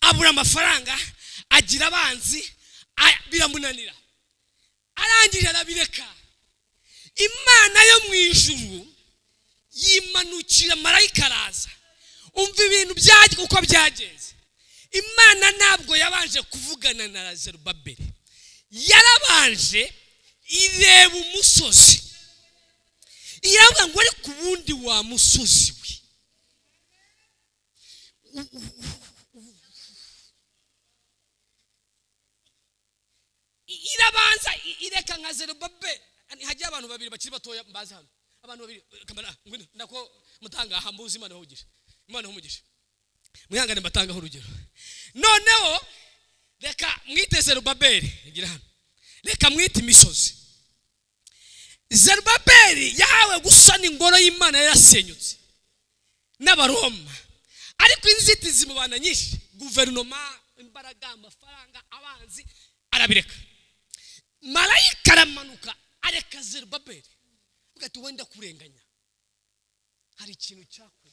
abura amafaranga, agira abanzi, biramunanira, arangije arabireka. Imana yo mu ijuru yimanukira marayika araza. Umva ibintu byaje uko byagenze. Imana ntabwo yabanje kuvugana na Zerubabeli, yarabanje ireba umusozi, iravuga ngo ari ku wundi wa musozi we. Irabanza ireka nka Zerubabeli. Hajya abantu babiri bakiri batoya mbaza hano, abantu babiri kamera ngwino ndako mutanga hambuzi Imana hogisha, Imana humugisha, mwihangane mbatangaho urugero. Noneho reka mwite Zerubabeli, ngira hano reka mwite imisozi. Zerubabeli yahawe gusana ingoro y'Imana yarasenyutse n'Abaroma, ariko inzitizi mu bana nyinshi, guverinoma, imbaraga, amafaranga, abanzi, arabireka. Marayika aramanuka areka Zerubabeli, ugati wenda kurenganya, hari ikintu cyakwe.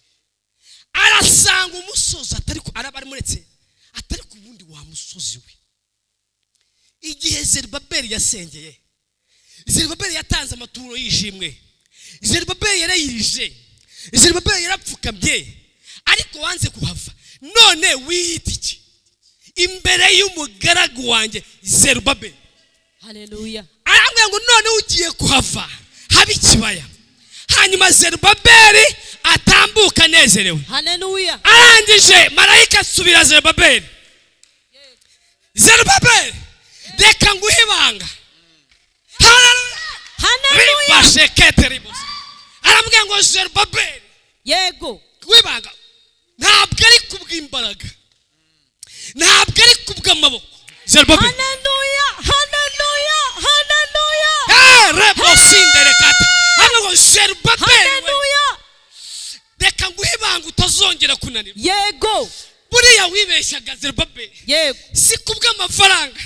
Arasanga umusozi atariko araba muretse, atari ku wundi wa musozi we. Igihe Zerubabeli yasengeye, Zerubabeli yatanze amaturo yishimwe, Zerubabeli yarayirije, Zerubabeli yarapfukamye, ariko wanze kuhava. None wiyita iki imbere y'umugaragu wanjye Zerubabeli? Haleluya. Arambwira ngo none ugiye kuhava haba ikibaya. Hanyuma Zerubabeli atambuka nezerewe. Haleluya. Arangije marayika asubira Zerubabeli, Zerubabeli reka nguhe ibanga. Haleluya. Haleluya. Arambwira ngo Zerubabeli, yego, wibanga ntabwo ari kubw'imbaraga, ntabwo ari kubw'amaboko. Zerubabeli, haleluya, haleluya, haleluya. Rebosindere kata. Hano Zerubabeli, haleluya. reka nguhe ibanga utazongera kunanira. Yego. Buriya wibeshyaga Zerubabeli, yego, si kubw'amafaranga,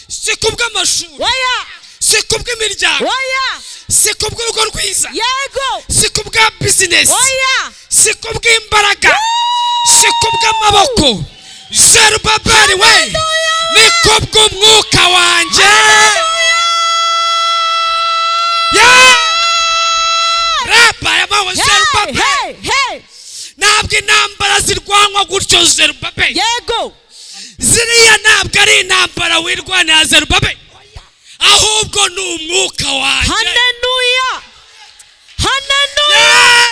si kubw'amashuri, oya, si kubw'imiryango, oya, si kubw'urugo rwiza, yego, si kubwa business, oya, si kubw'imbaraga, si kubw'amaboko. Zerubabeli we, ni kubw'umwuka wanjye. Rapa yamawe Zerubabeli, ntabwo intambara zirwanwa gutyo Zerubabeli. yego, Ziriya ntabwo ari intambara wirwanira Zerubabeli, ahubwo ni umwuka wanjye. haleluya, haleluya,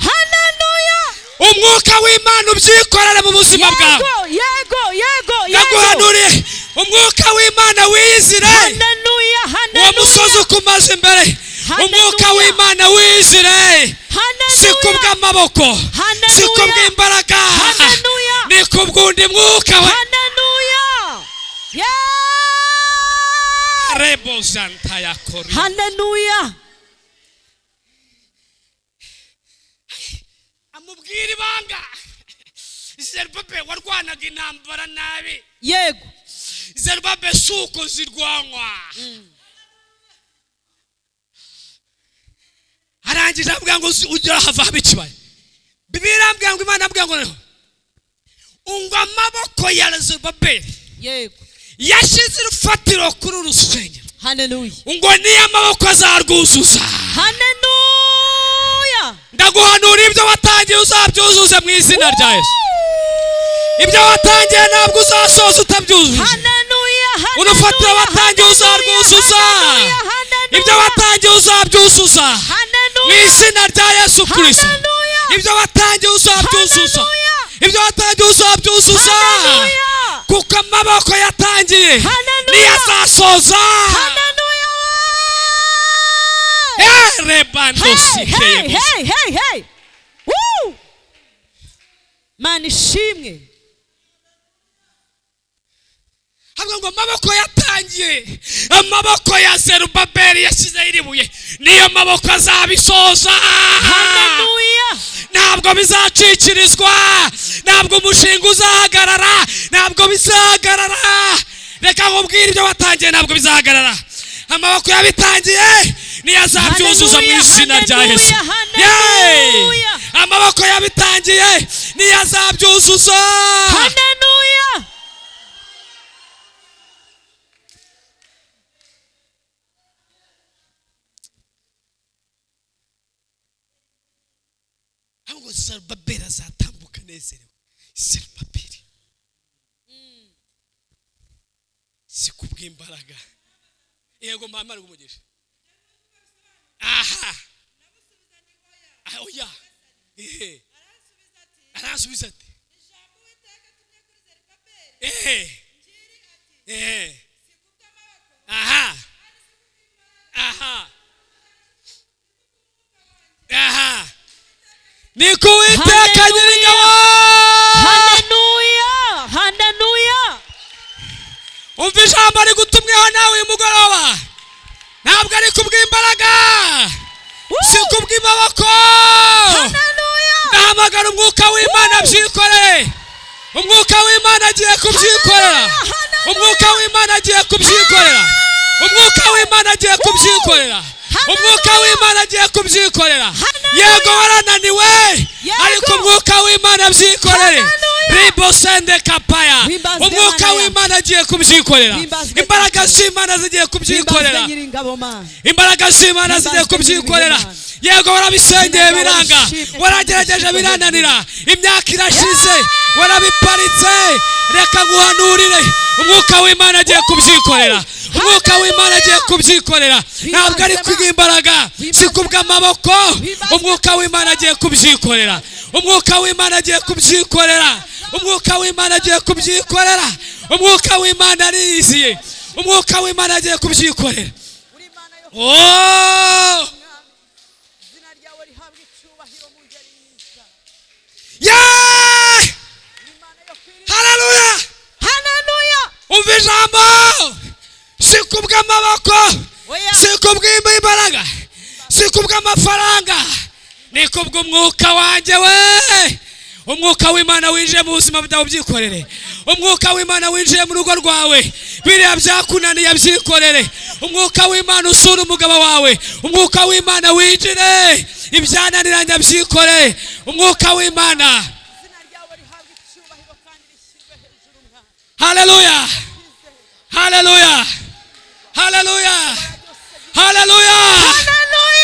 haleluya. Umwuka w'Imana ubyikorera mu buzima bwawe. Yego, yego, yego. Ndaguhanuriye umwuka w'Imana wiyizire. Haleluya, haleluya. Uwo musozi ukumaze imbere, umwuka w'Imana wiyizire. Si kubw'amaboko, si kubw'imbaraga, ni kubw'undi mwuka we. Haleluya. Rebo zanta ya kori. Haleluya. Amubwira ibanga. Zerubabeli warwanaga intambara nabi. Yego. Zerubabeli suko zirwanwa. Arangije avuga ngo ujya hava haba ikibaya. Bibiliya ambwira ngo Imana ambwira ngo ungwa amaboko ya Zerubabeli, Yego. yashyize urufatiro kuri urusengero. Haleluya. Ngo niyo amaboko azarwuzuza. Haleluya. Ndaguhanura ibyo watangiye uzabyuzuze mu izina rya Yesu. Ibyo watangiye ntabwo uzasoza utabyujuje. Haleluya. Urufatiro watangiye uzarwuzuza. Ibyo watangiye uzabyuzuza mu izina rya Yesu Kristo. Ibyo watangiye uzabyuzuza. Ibyo watangiye uzabyuzuza, kuko amaboko yatangiye niyo azasoza. Hey. Mana ishimwe. Havuga ngo amaboko yatangiye, amaboko ya Zerubabeli yashyizeho iribuye, niyo maboko azabisoza. Haleluya. Ntabwo bizacikirizwa, ntabwo umushinga uzahagarara, ntabwo bizahagarara. Reka nkubwire ibyo watangiye ntabwo bizahagarara. Amaboko yabitangiye niyo azabyuzuza mu izina rya Yesu. Amaboko yabitangiye niyo azabyuzuza. Haleluya. ngo Zerubabeli azatambuka anezerewe. Zerubabeli si kubw'imbaraga. Yego mama ari kumugisha. Aha oya arasubiza ati aha ni kuwiteka nyir'ingabo. Haleluya, haleluya. Umva ijambo ari gutumweho nawe uyu mugoroba. Ntabwo ari kubw'imbaraga, si kubw'amaboko. Ndahamagara umwuka w'Imana byikorere. Umwuka w'Imana agiye kubyikorera. Umwuka w'Imana agiye kubyikorera. Umwuka w'Imana agiye kubyikorera. Umwuka w'Imana agiye kubyikorera. Yego warananiwe, ariko umwuka w'Imana byikorere. Ribo sende kapaya. Umwuka w'Imana agiye kubyikorera. Imbaraga z'Imana zigiye kubyikorera. Imbaraga z'Imana zigiye kubyikorera. Yego warabisengeye biranga, waragerageje birananira, imyaka irashize, warabiparitse. Reka nguhanurire, umwuka w'Imana agiye kubyikorera. Umwuka w'Imana agiye kubyikorera. Ntabwo ari kubw'imbaraga, si kubw'amaboko. Umwuka w'Imana agiye kubyikorera. Umwuka w'Imana agiye kubyikorera. Umwuka w'Imana agiye kubyikorera. Umwuka w'Imana ariziye. Umwuka w'Imana agiye kubyikorera. Oh! Yeah! Hallelujah! Haleluya. Umva ijambo. Si kubw'amaboko, si kubw'imbaraga, si kubw'amafaranga, ni kubw'umwuka wanjye we. Umwuka w'Imana winjiye mu buzima bwawe byikorere. Umwuka w'Imana winjiye mu rugo rwawe, biriya byakunaniye byikorere. Umwuka w'Imana usura umugabo wawe. Umwuka w'Imana winjire, ibyananiranye byikorere. Umwuka w'Imana. Hallelujah, hallelujah, hallelujah, hallelujah.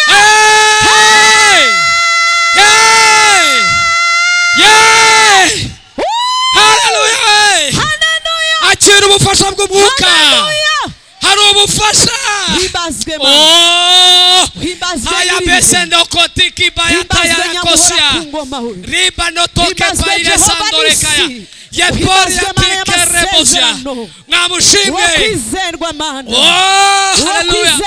Hey! Hey! Yeah! Hallelujah! Akira ubufasha bw'umwuka. Hari ubufasha. Oh! Aya besendo kotiki bayata ya kosia. Riba no toke paire sandore kaya. Yeporia tikerebosia. Ngamushimwe. Oh! Hallelujah!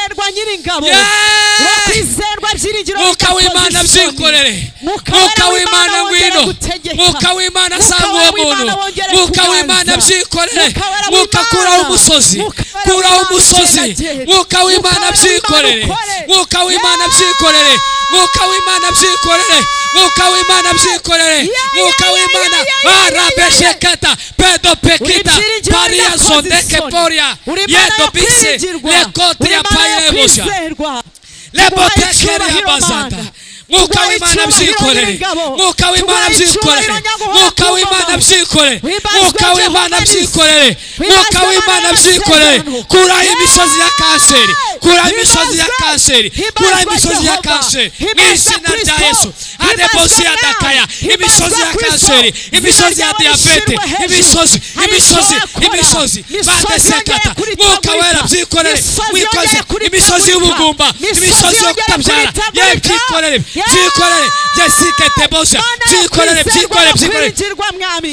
Mwuka w'Imana byikorere. Mwuka w'Imana ngwino. Mwuka w'Imana sanga uwo muntu. Mwuka w'Imana byikorere. Mwuka kuraho umusozi. Kuraho umusozi. Mwuka w'Imana byikorere. Mwuka w'Imana byikorere. Mwuka w'Imana byikorere. Mwuka w'Imana byikorere. Mwuka w'Imana arabesheketa pedo pekita paria sondeke poria yedo bise lekoti ya pairebosia lebotekere ya bazanda. Mwuka w'Imana byikorere. Mwuka w'Imana byikorere. Mwuka w'Imana byikorere. Mwuka w'Imana byikorere. Mwuka w'Imana byikorere. Kuraho imisozi ya kanseri. Kuraho imisozi ya kanseri. Kuraho imisozi ya kanseri. Mw'izina rya Yesu. Adebosi ya dakaya. Imisozi ya kanseri. Imisozi ya diabete. Imisozi. Badesekata. Mwuka wera byikorere. Mwikoze. Imisozi y'ubugumba. Imisozi yo kutabyara. Ye byikorere. Byikorere. Jessica Tebosha. Byikorere.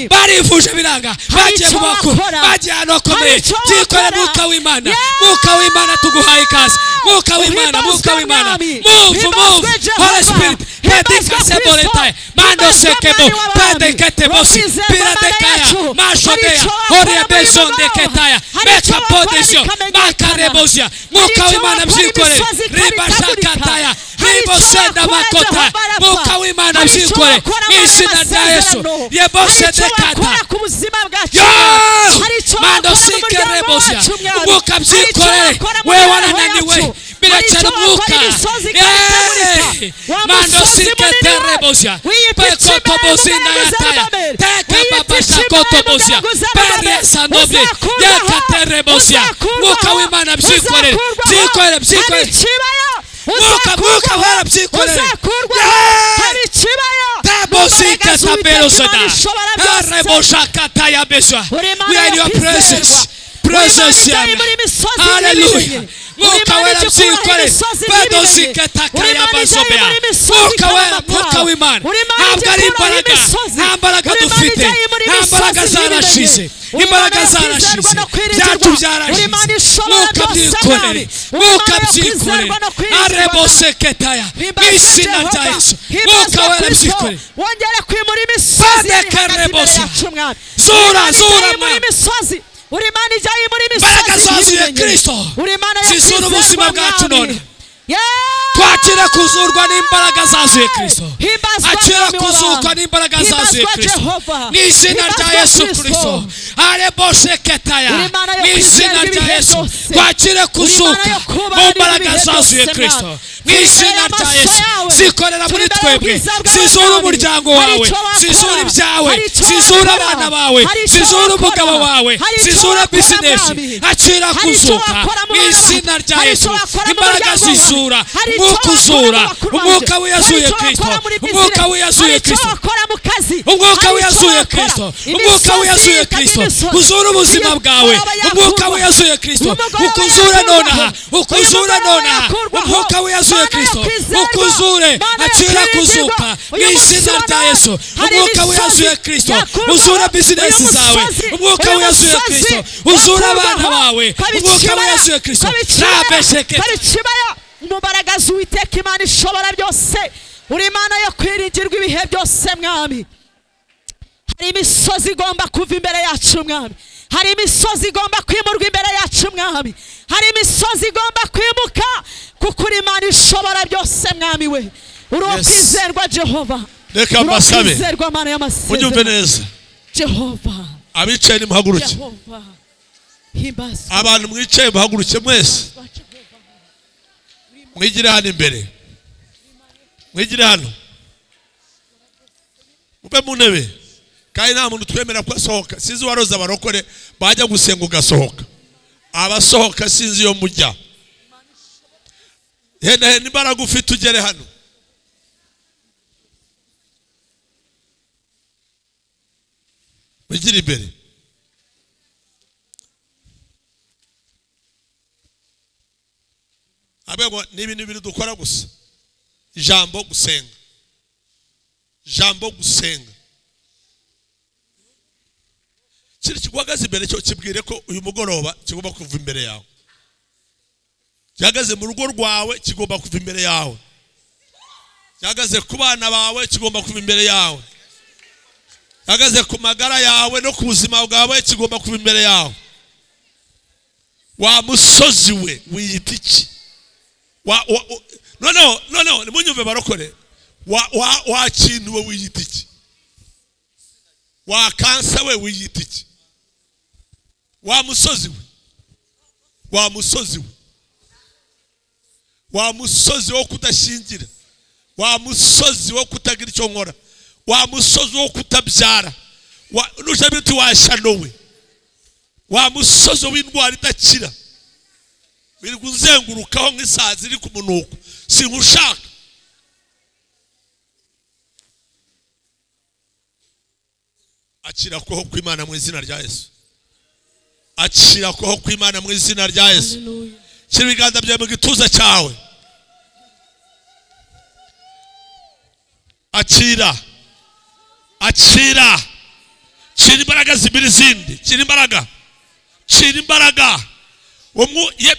Barivuje biranga. Bagiye mu bakuru. Bagiye ahantu hakomeye. Byikorere mwuka w'Imana. Mwuka w'Imana tuguhaye ikaze. Mwuka w'Imana. Move. Holy Spirit. Pedika seboletaya. Mando sekebo. Pedekete bosi. Piradekaya. Mashodea. Horia bezonde ketaya. Meka podesio. Makarebosia. Mwuka w'Imana byikorere. Ribashakataya. Ribosenda makota. Mwuka w'Imana byikorere. Izina rya Yesu. Yebosedekata. Mando sikerebosia. Umwuka byikorere. Wewe warananiwe. Birekera umwuka. Mando siketerebosia. Pekotobozinda yataya. Teka babashakotobosia. Periesa noble. Yekaterebosia. Mwuka w'Imana byikorere. Mwuka wera byikorere. Rabosika tabelosada. Areboshakata ya beswa. We are in your presence. Presence. Hallelujah. Mwuka wera msikore. Bado sikataka ya bazobea. Mwuka w'Imana. Ntabwo ari imbaraga. Nta mbaraga dufite. Nta mbaraga zarashize. Imbaraga zarashize. Byacu byarashize. Mwuka byikorere. Mwuka byikorere. Areboseketaya. Mw'izina rya Yesu. Mwuka wera msikore. Wongera kwimura imisozi. Zura mwana. Urimana ijyaye muri imbaraga zazuye Kristo zizura ubuzima bwacu none. Twakira kuzurwa n'imbaraga zazuye Kristo. Akira kuzurwa n'imbaraga zazuye Kristo. N'izina rya Yesu Kristo. Arebosheketaya. N'izina rya Yesu. Twakira kuzuka mu mbaraga zazuye Kristo. N'izina rya Yesu. Zikorera muri twebwe. Zizura umuryango wawe. Zizura ibyawe. Zizura abana bawe. Zizura umugabo wawe. Zizura bizinesi. Akira kuzuka n'izina rya Yesu. Imbaraga zizura. Umwuka uzura. Umwuka wiyazuye Kristo. Umwuka wiyazuye Kristo. Umwuka wiyazuye Kristo. Umwuka wiyazuye Kristo. Uzura ubuzima bwawe. Umwuka wiyazuye Kristo. Ukuzure nonaha. Ukuzure nonaha. Umwuka wiyazuye Kristo. Ukuzure. Akira kuzuka n'izina rya Yesu. Umwuka wiyazuye Kristo. Uzura bizinesi zawe. Umwuka wiyazuye Kristo. Uzura abana bawe. Umwuka wiyazuye Kristo. Rabesheke. Imbaraga z'Uwiteka Imana ishobora byose. Uri Imana yo kwiringirwa ibihe byose mwami. Hari imisozi igomba kuva imbere yacu mwami. Hari imisozi igomba kwimurwa imbere yacu mwami. Hari imisozi igomba kwimuka kuko uri Imana ishobora byose mwami we. Uri uwo kwizerwa Jehova. Reka mbasabe. Kwizerwa Mana y'amasezerano. Munyumve neza. Jehova. Abicaye nimuhaguruke. Jehova. Himbazwa. Abantu mwicaye muhaguruke mwese. Mwigire hano imbere. Mwigire hano. Mube mu ntebe. Kandi nta muntu twemera ko asohoka. Sinzi waroza abarokore bajya gusenga ugasohoka. Abasohoka sinzi yo mujya. Henda imbaraga ufite ugere hano. Mwigire imbere. Abego ni ibintu bibiri dukora gusa. Ijambo gusenga. Ijambo gusenga. Kiri kigwagaze imbere cyo kibwire ko uyu mugoroba kigomba kuva imbere yawe. Cyagaze mu rugo rwawe kigomba kuva imbere yawe. Cyagaze ku bana bawe kigomba kuva imbere yawe. Cyagaze ku magara yawe no ku buzima bwawe kigomba kuva imbere yawe. Wa musozi we wiyita iki? No, nimunyumve barokore. Wa kintu we wiyita iki? Wa kansa we wiyita iki? Wa musozi we. Wa musozi we. Wa musozi wo kudashingira. Wa musozi wo kutagira icyo nkora. Wa musozi wo kutabyara. Nuje biti washanowe. Wa musozi w'indwara idakira. Biri kuzengurukaho nk'isazi iri ku munuko. Sinkushaka. Akira ko kw'Imana mu izina rya Yesu. Akira ko kw'Imana mu izina rya Yesu. Kiri biganza byawe mu gituza cyawe. Akira. Akira. Kiri imbaraga zibiri zindi. Kiri imbaraga. Kiri imbaraga.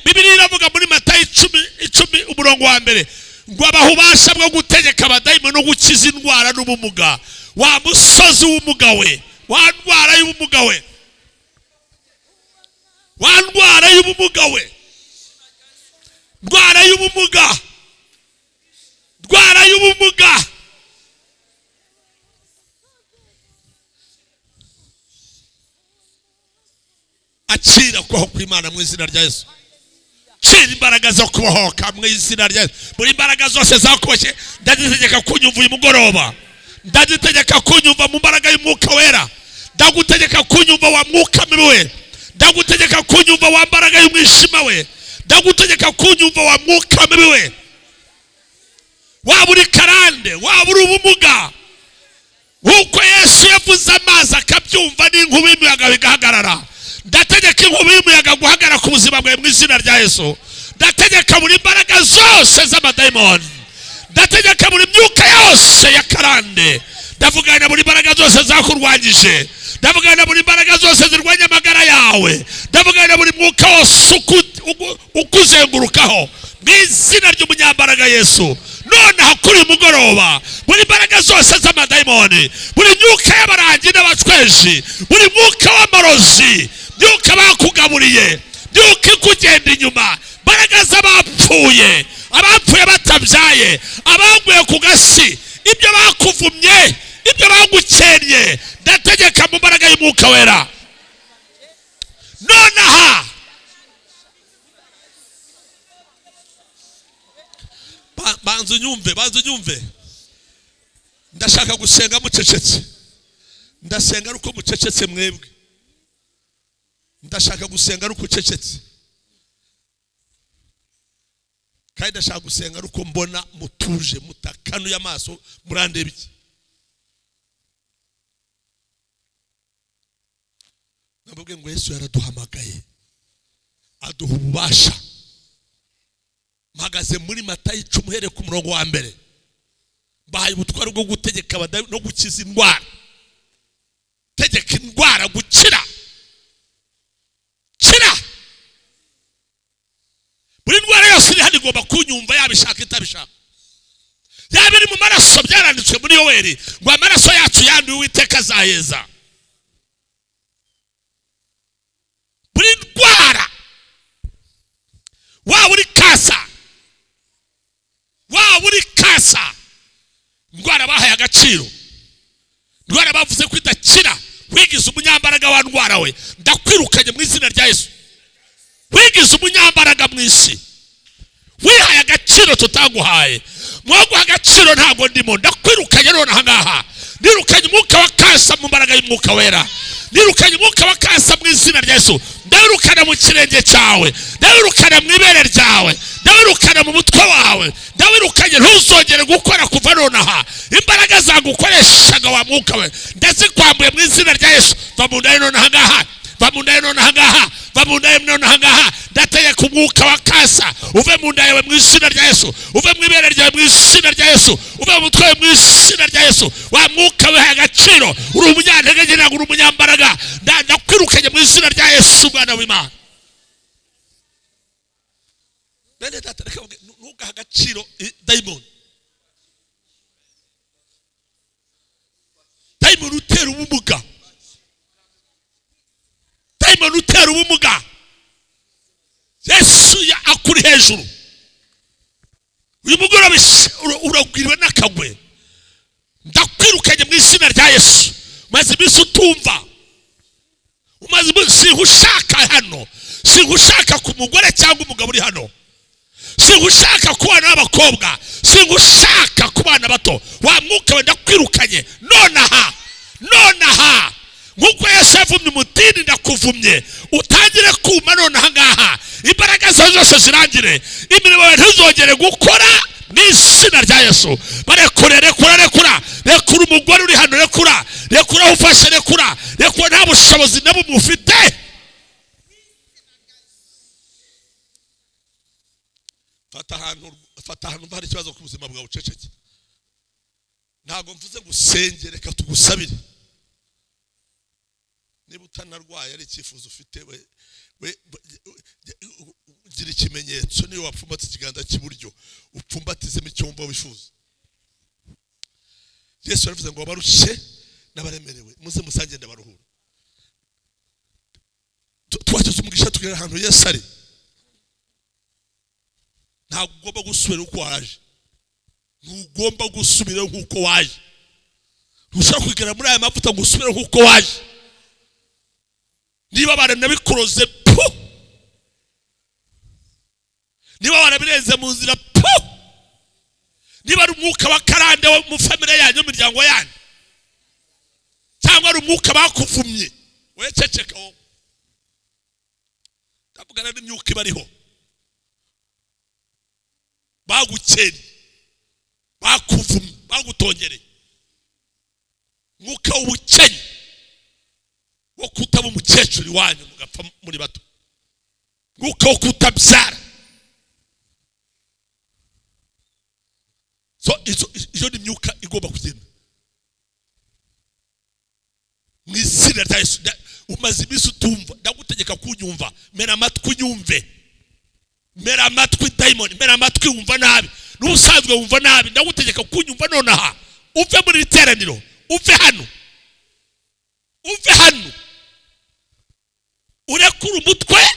Bibiliya iravuga muri Matayo 10 umurongo wa mbere ngo abaho ubasha bwo gutegeka abadayimoni no gukiza indwara n'ubumuga. Wa musozi w'umuga we. Wa ndwara y'ubumuga we. Wa ndwara y'ubumuga we. Ndwara y'ubumuga. Ndwara y'ubumuga. Akira ko kw'Imana mu izina rya Yesu. Kira imbaraga zo kubohoka mu izina rya Yesu. Muri imbaraga zose zakoshye ndazitegeka kunyumva uyu mugoroba. Ndazitegeka kunyumva mu mbaraga y'Umwuka wera. Ndagutegeka kunyumva wa mwuka mibi we. Ndagutegeka kunyumva wa mbaraga y'umwishima we. Ndagutegeka kunyumva wa mwuka mibi we. Waba uri karande, waba uri ubumuga, nkuko Yesu yavuze amazi akabyumva n'inkubi y'umuyaga bigahagarara, ndategeka inkubi y'umuyaga guhagarara ku buzima bwawe mu izina rya Yesu. Ndategeka buri mbaraga zose z'amadayimoni, ndategeka buri myuka yose ya karande, ndavugana buri mbaraga zose zakurwanyije, ndavugana buri mbaraga zose zirwanya amagara yawe, ndavugana buri mwuka wose ukuzengurukaho mu izina ry'umunyambaraga Yesu. Nonaha kuri mugoroba buri mbaraga zose z'amadayimoni, buri myuka y'abarangi n'abacweji, buri mwuka w'amarozi, myuka bakugaburiye, myuka ikugenda inyuma, mbaraga z'abapfuye, abapfuye batabyaye, abaguye ku gasi, ibyo bakuvumye, ibyo bagukennye, ndategeka mu mbaraga y'umwuka wera. Nonaha banzu nyumve, ndashaka gusenga mucecetse, ndasenga uko mucecetse mwebwe, ndashaka gusenga uko ucecetse, kandi ndashaka gusenga uko mbona mutuje, mutakanuye amaso, murandeba iki. Nababwiye ngo Yesu yaraduhamagaye, aduha ububasha. Mpagaze muri Matayo 10 uhereye ku murongo wa mbere, bahaye ubutware bwo gutegeka no gukiza indwara. Tegeka indwara gukira, kira. Buri ndwara yose iri hano igomba kunyumva, yabishaka itabishaka. Yaba iri mu maraso, byaranditswe muri Yoweri ngo amaraso yacu yanduye Uwiteka azayeza. Buri ndwara, waba uri kasa, waba uri kasa, ndwara bahaye agaciro, ndwara bavuze ko idakira, wigize umunyambaraga wa ndwara we, ndakwirukanye mu izina rya Yesu. Wigize umunyambaraga mu isi, wihaye agaciro tutaguhaye, mwaguha agaciro ntabwo ndimo, ndakwirukanye none ahangaha. Nirukanye umwuka wa kasa mu mbaraga y'umwuka wera, nirukanye umwuka wa kasa mu izina rya Yesu. Ndawirukana mu kirenge cyawe, ndawirukana mu ibere ryawe, ndawirukana mu mutwe wawe, ndawirukanye, ntuzongere gukora kuva nonaha. Imbaraga zagukoreshaga wa mwuka we ndazikwambuye mu izina rya Yesu. Va mu nda none ahangaha, va mu nda none ahangaha, va mu nda none ahangaha. Ndategeka umwuka wa kasa uve mu nda yawe mu izina rya Yesu, uve mu ibere ryawe mu izina rya Yesu, uve mu mutwe mu izina rya Yesu. Wa mwuka we agaciro, uri umunyantege nke, uri umunyambaraga, ndakwirukanye mu izina rya Yesu Mwana w'Imana. Bene data, reka ntugaha agaciro dayimoni. Dayimoni utera ubumuga, dayimoni utera ubumuga, Yesu akuri hejuru. Uyu mugoroba uragwiriwe n'akagwe, ndakwirukanye mu izina rya Yesu. Maze iminsi utumva, umaze iminsi singushaka hano, singushaka ku mugore cyangwa umugabo uri hano, singushaka ku bana b'abakobwa, singushaka ku bana bato. Wa mwuka we ndakwirukanye nonaha, nonaha. Nkuko Yesu yavumye umutini, ndakuvumye, utangire kuma nonaha ngaha. Imbaraga zose zirangire, imirimo yawe ntizongere gukora mu izina rya Yesu. Barekure, rekura, rekura, rekura umugore uri hano, rekura, rekura aho ufashe, rekura, rekura, nta bushobozi na bumwe ufite. Fata ahantu hari ikibazo ku buzima bwawe uceceke. Ntabwo mvuze gusengera, reka tugusabire. Niba utanarwaye ari icyifuzo ufite, we gira ikimenyetso. Niyo wapfumbata ikiganza cy'iburyo, upfumbatizemo icyo wumva wifuza. Yesu yaravuze ngo abarushye n'abaremerewe muze musange ndabaruhura. Twagize umugisha tugera ahantu Yesu ari. Ntabwo ugomba gusubira uko waje, ntugomba gusubira nk'uko waje. Ntushobora kwigera muri aya mavuta ngo usubire nk'uko waje. Niba baranabikuroze pu, niba warabirenze mu nzira pu, niba ari umwuka wa karande mu famire yanyu, mu miryango yanyu, cyangwa ari umwuka bakuvumye, we ceceka wowe. Ndavugana n'imyuka ibariho, bagukeni, bakuvumye, bagutongereye. mwuka w'ubukenya wo kutaba umukecuru wanyu mugapfa muri bato, mwuka wo kutabyara. So izo ni myuka igomba kugenda mu izina rya Yesu. Umaze iminsi utumva, ndagutegeka kunyumva. Mera amatwi unyumve, mera amatwi daimoni, mera amatwi wumva nabi. N'ubusanzwe wumva nabi, ndagutegeka kunyumva nonaha. Uve muri iteraniro, uve hano, uve hano, urekure umutwe,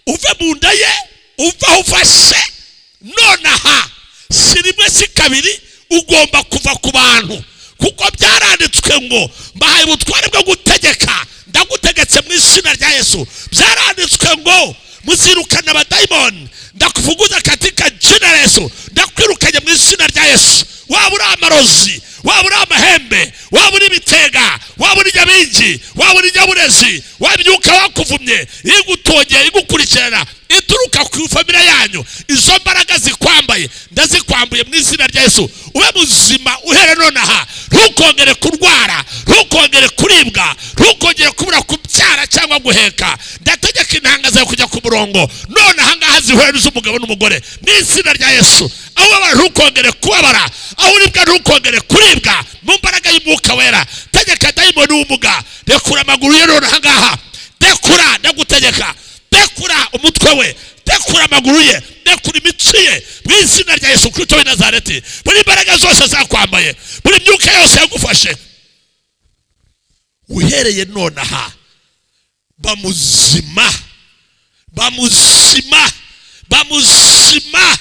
uve mu nda ye, uve aho ufashe nonaha. Si rimwe si kabiri, ugomba kuva ku bantu, kuko byaranditswe ngo mbahaye ubutware bwo gutegeka. Ndagutegetse mu izina rya Yesu. Byaranditswe ngo muzirukana abadayimoni. Ndakuvuguza katika jina la Yesu. Ndakwirukanye mu izina rya Yesu. Waba uri amarozi, waba uri amahembe, waba uri ibitega, waba uri nyabingi, waba uri nyaburezi, waba imyuka wakuvumye igutongeye igukurikirana ituruka ku famira yanyu, izo mbaraga zikwambaye ndazikwambuye mu izina rya Yesu. Ube muzima uhere nonaha. Ntukongere kurwara, ntukongere kuribwa, ntukongere kubura kubyara cyangwa guheka. Ndategeka intanga zawe kujya ku murongo nonaha ngaha zihure z'umugabo n'umugore mu izina rya Yesu. Aho abantu ntukongere kubabara, aho uribwa ntukongere kuribwa mu mbaraga y'umwuka wera. Tegeka dayimoni w'umuga, rekura amaguru ye nonaha ngaha. Dekura, ndagutegeka, dekura umutwe we, dekura amaguru ye, dekura imitsi ye mu izina rya Yesu Kristo w'i Nazareti. Buri mbaraga zose zakwambaye, buri myuka yose yagufashe, uhereye nonaha bamuzima, bamuzima, bamuzima,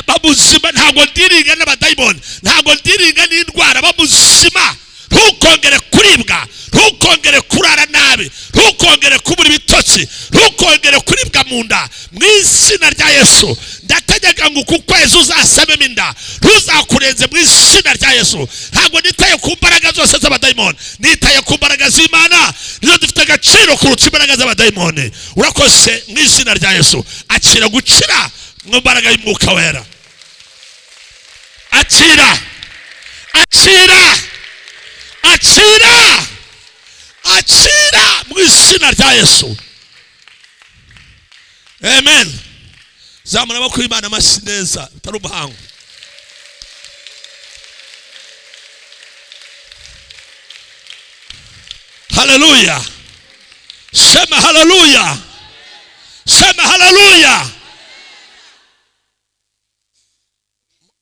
bamuzima. Ntabwo ndiringa n'abadayimoni, ntabwo ndiringa n'indwara. Bamuzima. Ntukongere kuribwa, ntukongere kurara nabi, ntukongere kubura ibitotsi, ntukongere kuribwa mu nda mu izina rya Yesu. Ndategeka ngo uku kwezi uzasamemo inda ntuzakurenze mu izina rya Yesu. Ntabwo nitaye ku mbaraga zose z'abadayimoni, nitaye ku mbaraga z'Imana, nizo zifite agaciro kurutsa imbaraga z'abadayimoni. Urakoze mu izina rya Yesu. Akira gukira mu mbaraga y'umwuka wera. Akira, akira, akira, akira mu izina rya Yesu. Amen. Zamura abakuru b'Imana amashyi neza utari umuhango. Haleluya. Sema haleluya. Sema haleluya.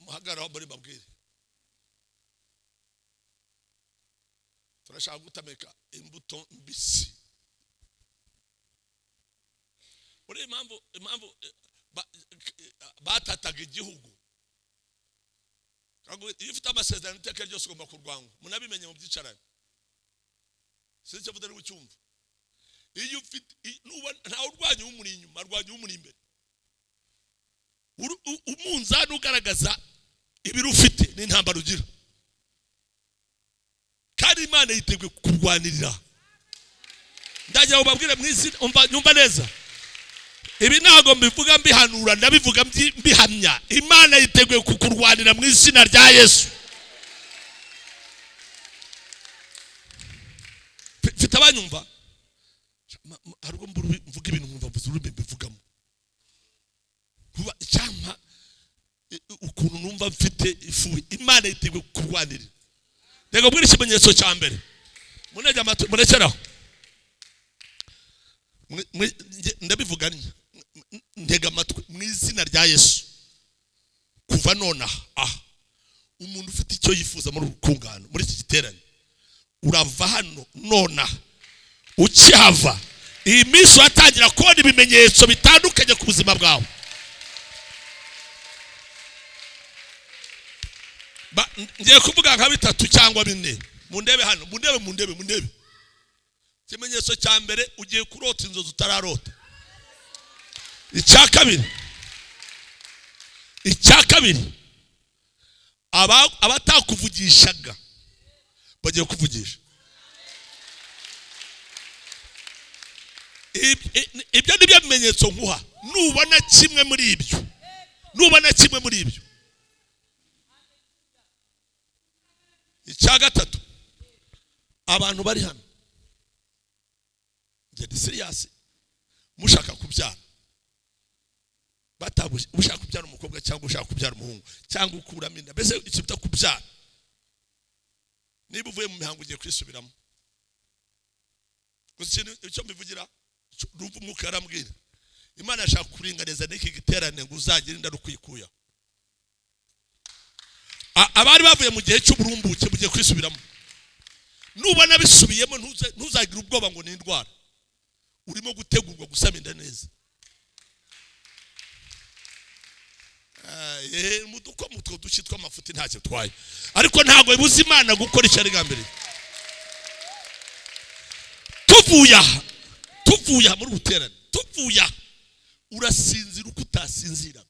Muhagarara muri babwire. Turashaka gutameka imbuto mbisi. Uri impamvu batataga igihugu. Iyo ufite amasezerano iteka ryose ugomba kurwanga. Munabimenye mu byicaranye. Sinzi vuga ari cyumva. Iyo ufite nta urwanya umuri inyuma, arwanya umuri imbere. Umunzani ugaragaza ibiri ufite n'intambara ugira. Kandi Imana yiteguye kurwanirira. Ndagira ubabwire mwisi umva neza. Ibi ntago mbivuga mbihanura, ndabivuga mbihamya. Imana yiteguye kukurwanira mu izina rya Yesu. Mfite abanyumva. Harwo mvuga ibintu nkumva mvuze mbivugamo. Kuba cyampa ukuntu numva mfite ifu. Imana yiteguye kurwanirira. Ndego bwira ikimenyetso cya mbere. Munajya amatwi murekeraho. Ndabivuga ndega amatwi mu izina rya Yesu. Kuva nonaha umuntu ufite icyo yifuza muri rukungano muri iki giterane urava hano nonaha. Ukihava iyi minsi watangira kubona ibimenyetso bitandukanye ku buzima bwawe. Ngiye kuvuga nka bitatu cyangwa bine. Mundebe hano, mundebe. Ikimenyetso cya mbere, ugiye kurota inzozi utararota. Icya kabiri abatakuvugishaga bagiye kuvugisha. Ibyo nibyo bimenyetso nkuha. Nubona kimwe muri ibyo, icya gatatu abantu bari hano ngende serious mushaka kubyara batabuje ushaka kubyara umukobwa cyangwa ushaka kubyara umuhungu cyangwa ukuramo inda mbese ikibita kubyara niba uvuye mu mihango ugiye kwisubiramo gusa icyo mbivugira rumva umwuka yarambwira Imana yashaka kuringaniza n'iki giterane ngo uzagira inda rukwikuya abari bavuye mu gihe cy'uburumbuke mugiye kwisubiramo nubona bisubiyemo ntuzagira ubwoba ngo ni indwara urimo gutegurwa gusama inda neza muduko mutwo dushitwa amafuti ntacyo twaye ariko ntago ibuza Imana gukora icyo ari gambere tuvuya muri buterane tuvuya urasinzira uko utasinzira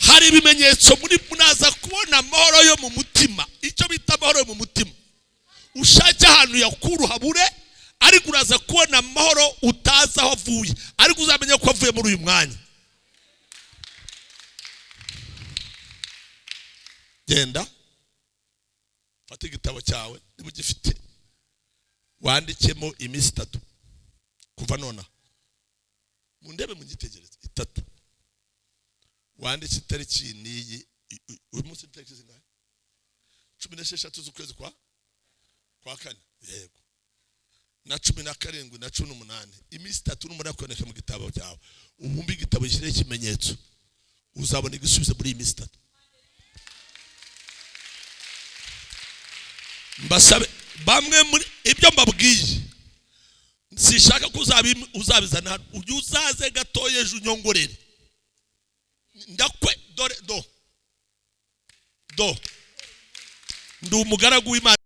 hari ibimenyetso muri munaza kubona amahoro yo mu mutima icyo bita amahoro yo mu mutima ushake ahantu yakuru habure ariko uraza kubona amahoro utaza aho avuye ariko uzamenya ko avuye muri uyu mwanya genda fata igitabo cyawe niba ugifite wandikemo iminsi 3 kuva nona mu ndebe mu gitegereza 3 wandike itariki niyi uyu munsi itariki zingahe 16 z'ukwezi kwa 4 yego na 17 na 18 iminsi 3 n'umura koneka mu gitabo cyawe umumbi igitabo gishyire ikimenyetso uzabona igisubizo muri iminsi 3 mbasabe bamwe muri ibyo mbabwiye sishaka ko uzabizana ujye uzaze gatoye ejo unyongorere ndakwe dore do ndi umugaragu w'Imana